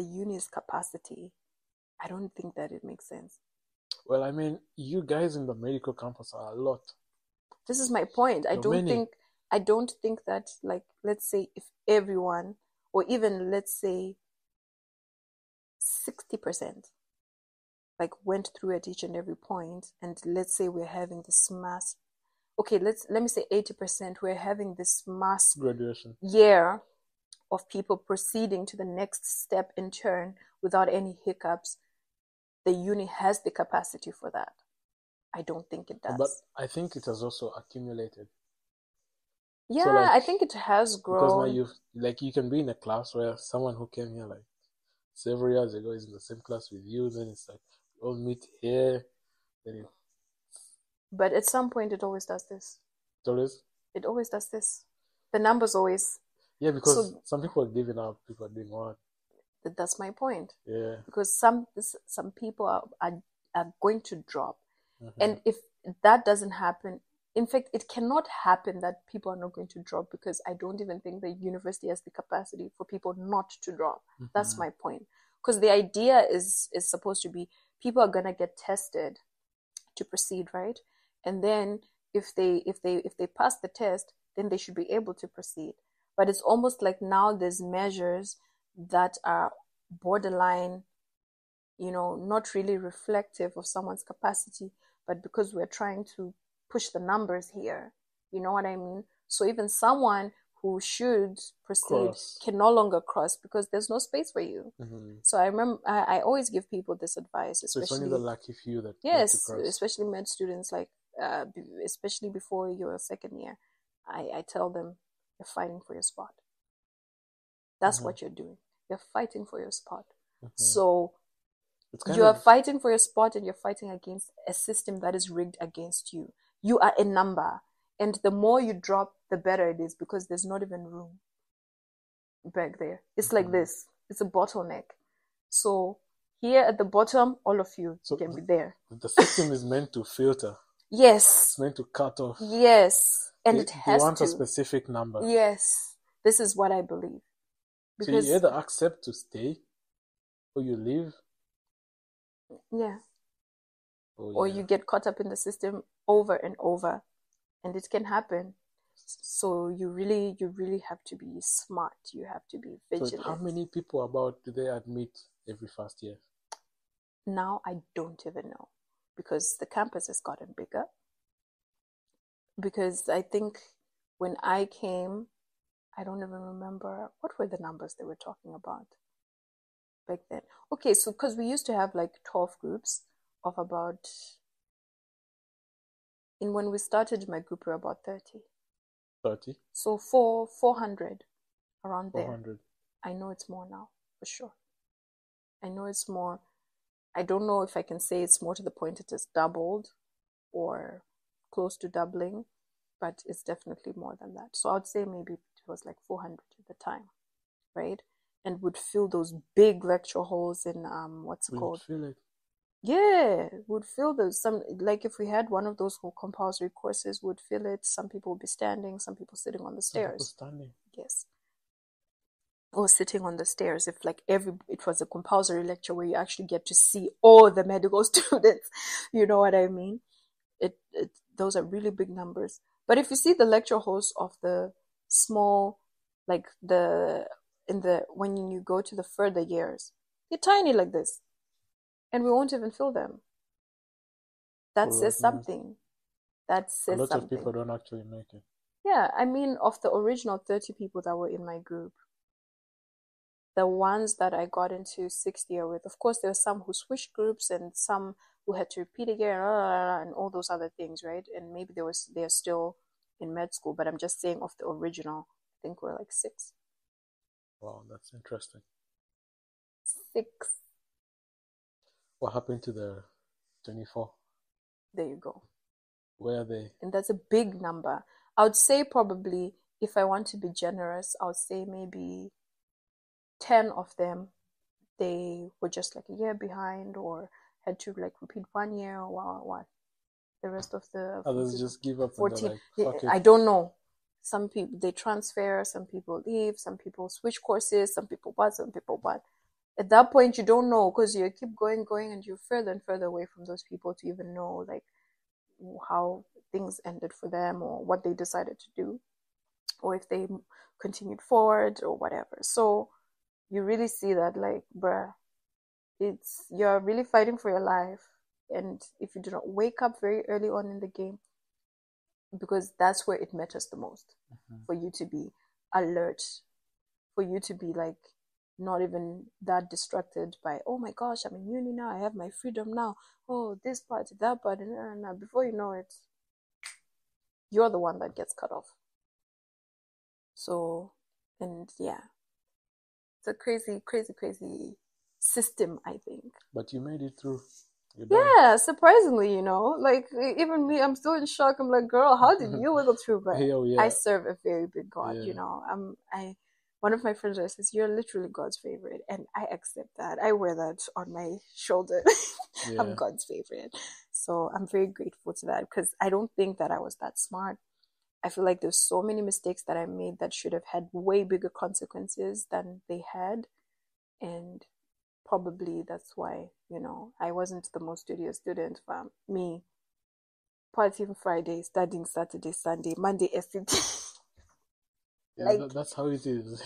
B: uni's capacity, I don't think that it makes sense.
C: Well, I mean, you guys in the medical campus are a lot.
B: This is my point. I don't think that, like, let's say if everyone, or even let's say 60%, like, went through at each and every point, and let's say we're having this mass, okay, let me say 80%, we're having this mass
C: graduation
B: year of people proceeding to the next step in turn without any hiccups. The uni has the capacity for that. I don't think it does.
C: But I think it has also accumulated.
B: Yeah, so, like, I think it has grown.
C: Because now you can be in a class where someone who came here like several years ago is in the same class with you, then it's like, all meet here.
B: But at some point, it always does this. It always does this. The numbers always.
C: Yeah, because some people are giving up. People are doing what?
B: That's my point.
C: Yeah.
B: Because some people are going to drop, and if that doesn't happen, in fact, it cannot happen that people are not going to drop, because I don't even think the university has the capacity for people not to drop. That's my point. Because the idea is supposed to be, people are gonna get tested to proceed, right? And then if they pass the test, then they should be able to proceed. But it's almost like now there's measures that are borderline, not really reflective of someone's capacity, but because we're trying to push the numbers here, you know what I mean? So even someone who should proceed can no longer cross, because there's no space for you. So I remember, I always give people this advice, especially. So
C: it's only the lucky few that
B: yes, especially med students, like especially before your second year. I tell them, you're fighting for your spot. That's what you're doing. You're fighting for your spot. So you are fighting for your spot, and you're fighting against a system that is rigged against you. You are a number. And the more you drop, the better it is, because there's not even room back there. It's like this. It's a bottleneck. So here at the bottom, all of you can be there.
C: The system is meant to filter.
B: Yes.
C: It's meant to cut off.
B: Yes. And it has to.
C: They want a specific number.
B: Yes. This is what I believe.
C: Because so you either accept to stay, or you leave.
B: Yeah. Or you get caught up in the system over and over. And it can happen. So you really have to be smart. You have to be vigilant.
C: So how many people about do they admit every first year?
B: Now I don't even know, because the campus has gotten bigger. Because I think when I came, I don't even remember what were the numbers they were talking about back then. Okay, so because we used to have like 12 groups of about, and when we started my group, we were about 30.
C: 30?
B: So 400 around there.
C: 400.
B: I know it's more now, for sure. I know it's more. I don't know if I can say it's more to the point it has doubled or close to doubling, but it's definitely more than that. So I'd say maybe it was like 400 at the time, right? And would fill those big lecture halls in what's it called?
C: Feel it.
B: Yeah, would fill those. Some, like if we had one of those whole compulsory courses, would fill it. Some people would be standing, some people sitting on the stairs.
C: Some people standing.
B: Yes. Or sitting on the stairs. If like it was a compulsory lecture where you actually get to see all the medical students, you know what I mean? Those are really big numbers. But if you see the lecture halls of the small, like when you go to the further years, they're tiny like this, and we won't even fill them. That says something. That says something.
C: A lot of people don't actually make it.
B: Yeah, I mean, of the original 30 people that were in my group, the ones that I got into 6th year with, of course, there were some who switched groups and some who had to repeat again and all those other things, right? And maybe they're still in med school, but I'm just saying of the original, I think we're like 6.
C: Wow, that's interesting.
B: 6.
C: What happened to the 24?
B: There you go.
C: Where are they?
B: And that's a big number. I would say probably, if I want to be generous, I would say maybe 10 of them, they were just like a year behind or had to like repeat 1 year or what. The rest of the
C: others just give up
B: 14.
C: And like, fuck it.
B: I don't know. Some people, they transfer, some people leave, some people switch courses, some people what, some people what. At that point, you don't know, because you keep going, and you're further and further away from those people to even know like how things ended for them or what they decided to do, or if they continued forward or whatever. So you really see that, like, bruh, you're really fighting for your life. And if you do not wake up very early on in the game, because that's where it matters the most, for you to be alert, for you to be like not even that distracted by, oh my gosh, I'm in uni now, I have my freedom now, oh, this part, that part, and before you know it, you're the one that gets cut off. So, and yeah, it's a crazy system, I think.
C: But you made it through.
B: Yeah, surprisingly, like even me, I'm still in shock. I'm like, girl, how did you wiggle through? But I serve a very big God, one of my friends says, you're literally God's favorite, and I accept that. I wear that on my shoulder. I'm God's favorite. So I'm very grateful to that, because I don't think that I was that smart. I feel like there's so many mistakes that I made that should have had way bigger consequences than they had. And probably that's why, I wasn't the most studious student. For me, partying Friday, studying Saturday, Sunday, Monday, SCT.
C: Yeah, like, that's how it is.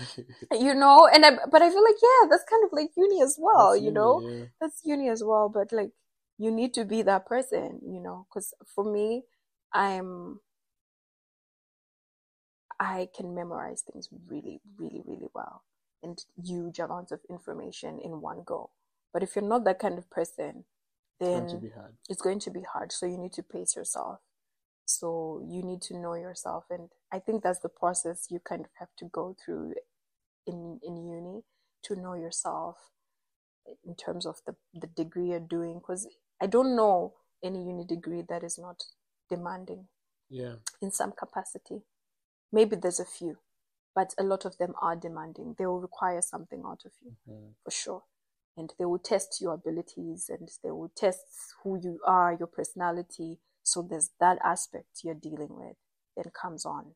B: But I feel like, yeah, that's kind of like uni as well, that's That's uni as well, but like, you need to be that person, because for me, I can memorize things really, really, really well, and huge amounts of information in one go. But if you're not that kind of person, then it's going to be hard. So you need to pace yourself. So you need to know yourself. And I think that's the process you kind of have to go through in uni, to know yourself in terms of the degree you're doing. Because I don't know any uni degree that is not demanding in some capacity. Maybe there's a few, but a lot of them are demanding. They will require something out of you, for sure. And they will test your abilities, and they will test who you are, your personality. So there's that aspect you're dealing with. Then comes on,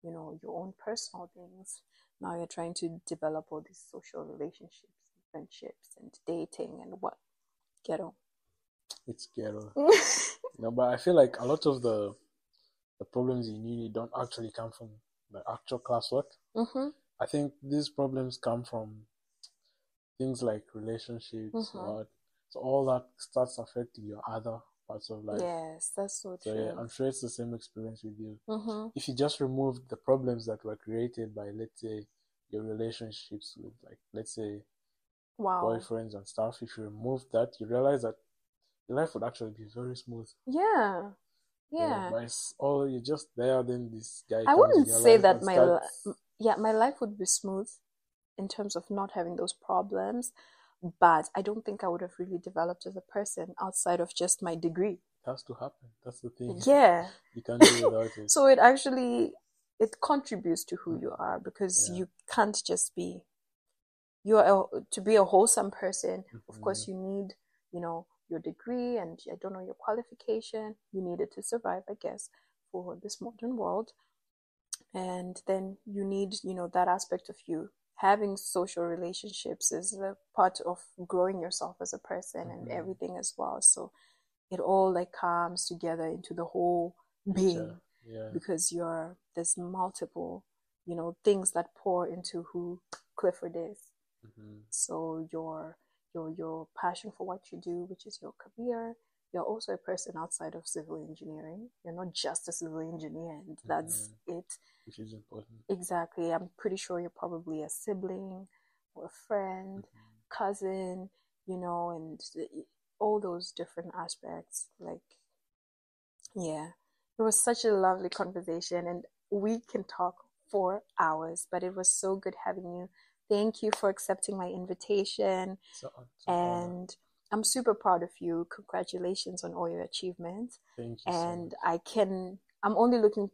B: your own personal things. Now you're trying to develop all these social relationships, friendships, and dating, and what? Ghetto.
C: It's ghetto. But I feel like a lot of the the problems in uni don't actually come from the actual classwork.
B: Mm-hmm.
C: I think these problems come from things like relationships,
B: Mm-hmm.
C: so all that starts affecting your other parts of life.
B: Yes, that's so
C: So
B: true.
C: yeah, I'm sure it's the same experience with you.
B: Mm-hmm.
C: If you just remove the problems that were created by, let's say, your relationships with, like, let's say,
B: Wow.
C: boyfriends and stuff, if you remove that, you realize that your life would actually be very smooth.
B: Yeah. Yeah.
C: But it's all, you're just there, then this guy
B: I
C: comes in
B: wouldn't
C: your
B: say
C: life
B: that
C: and starts.
B: my life would be smooth in terms of not having those problems, but I don't think I would have really developed as a person outside of just my degree.
C: It has to happen. That's the thing.
B: Yeah.
C: You can't do without it.
B: So it contributes to who you are, because you can't just be, to be a wholesome person. Of course, you need, your degree and, I don't know, your qualification. You need it to survive, I guess, for this modern world. And then you need, that aspect of you. Having social relationships is a part of growing yourself as a person and everything as well. So it all like comes together into the whole being, because there's multiple, things that pour into who Clifford is. So your passion for what you do, which is your career. You're also a person outside of civil engineering. You're not just a civil engineer, and that's it.
C: Which is important.
B: Exactly. I'm pretty sure you're probably a sibling or a friend, cousin, and all those different aspects. Like, yeah, it was such a lovely conversation, and we can talk for hours, but it was so good having you. Thank you for accepting my invitation. And I'm super proud of you. Congratulations on all your achievements.
C: Thank you
B: and
C: so much.
B: I'm only looking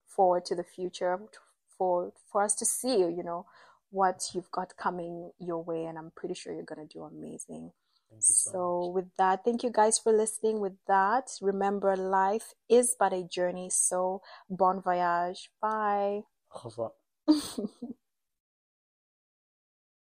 B: forward to the future for us to see, what you've got coming your way, and I'm pretty sure you're going to do amazing.
C: Thank you so much.
B: With that, thank you guys for listening. With that, remember, life is but a journey. So bon voyage. Bye.
C: Au revoir.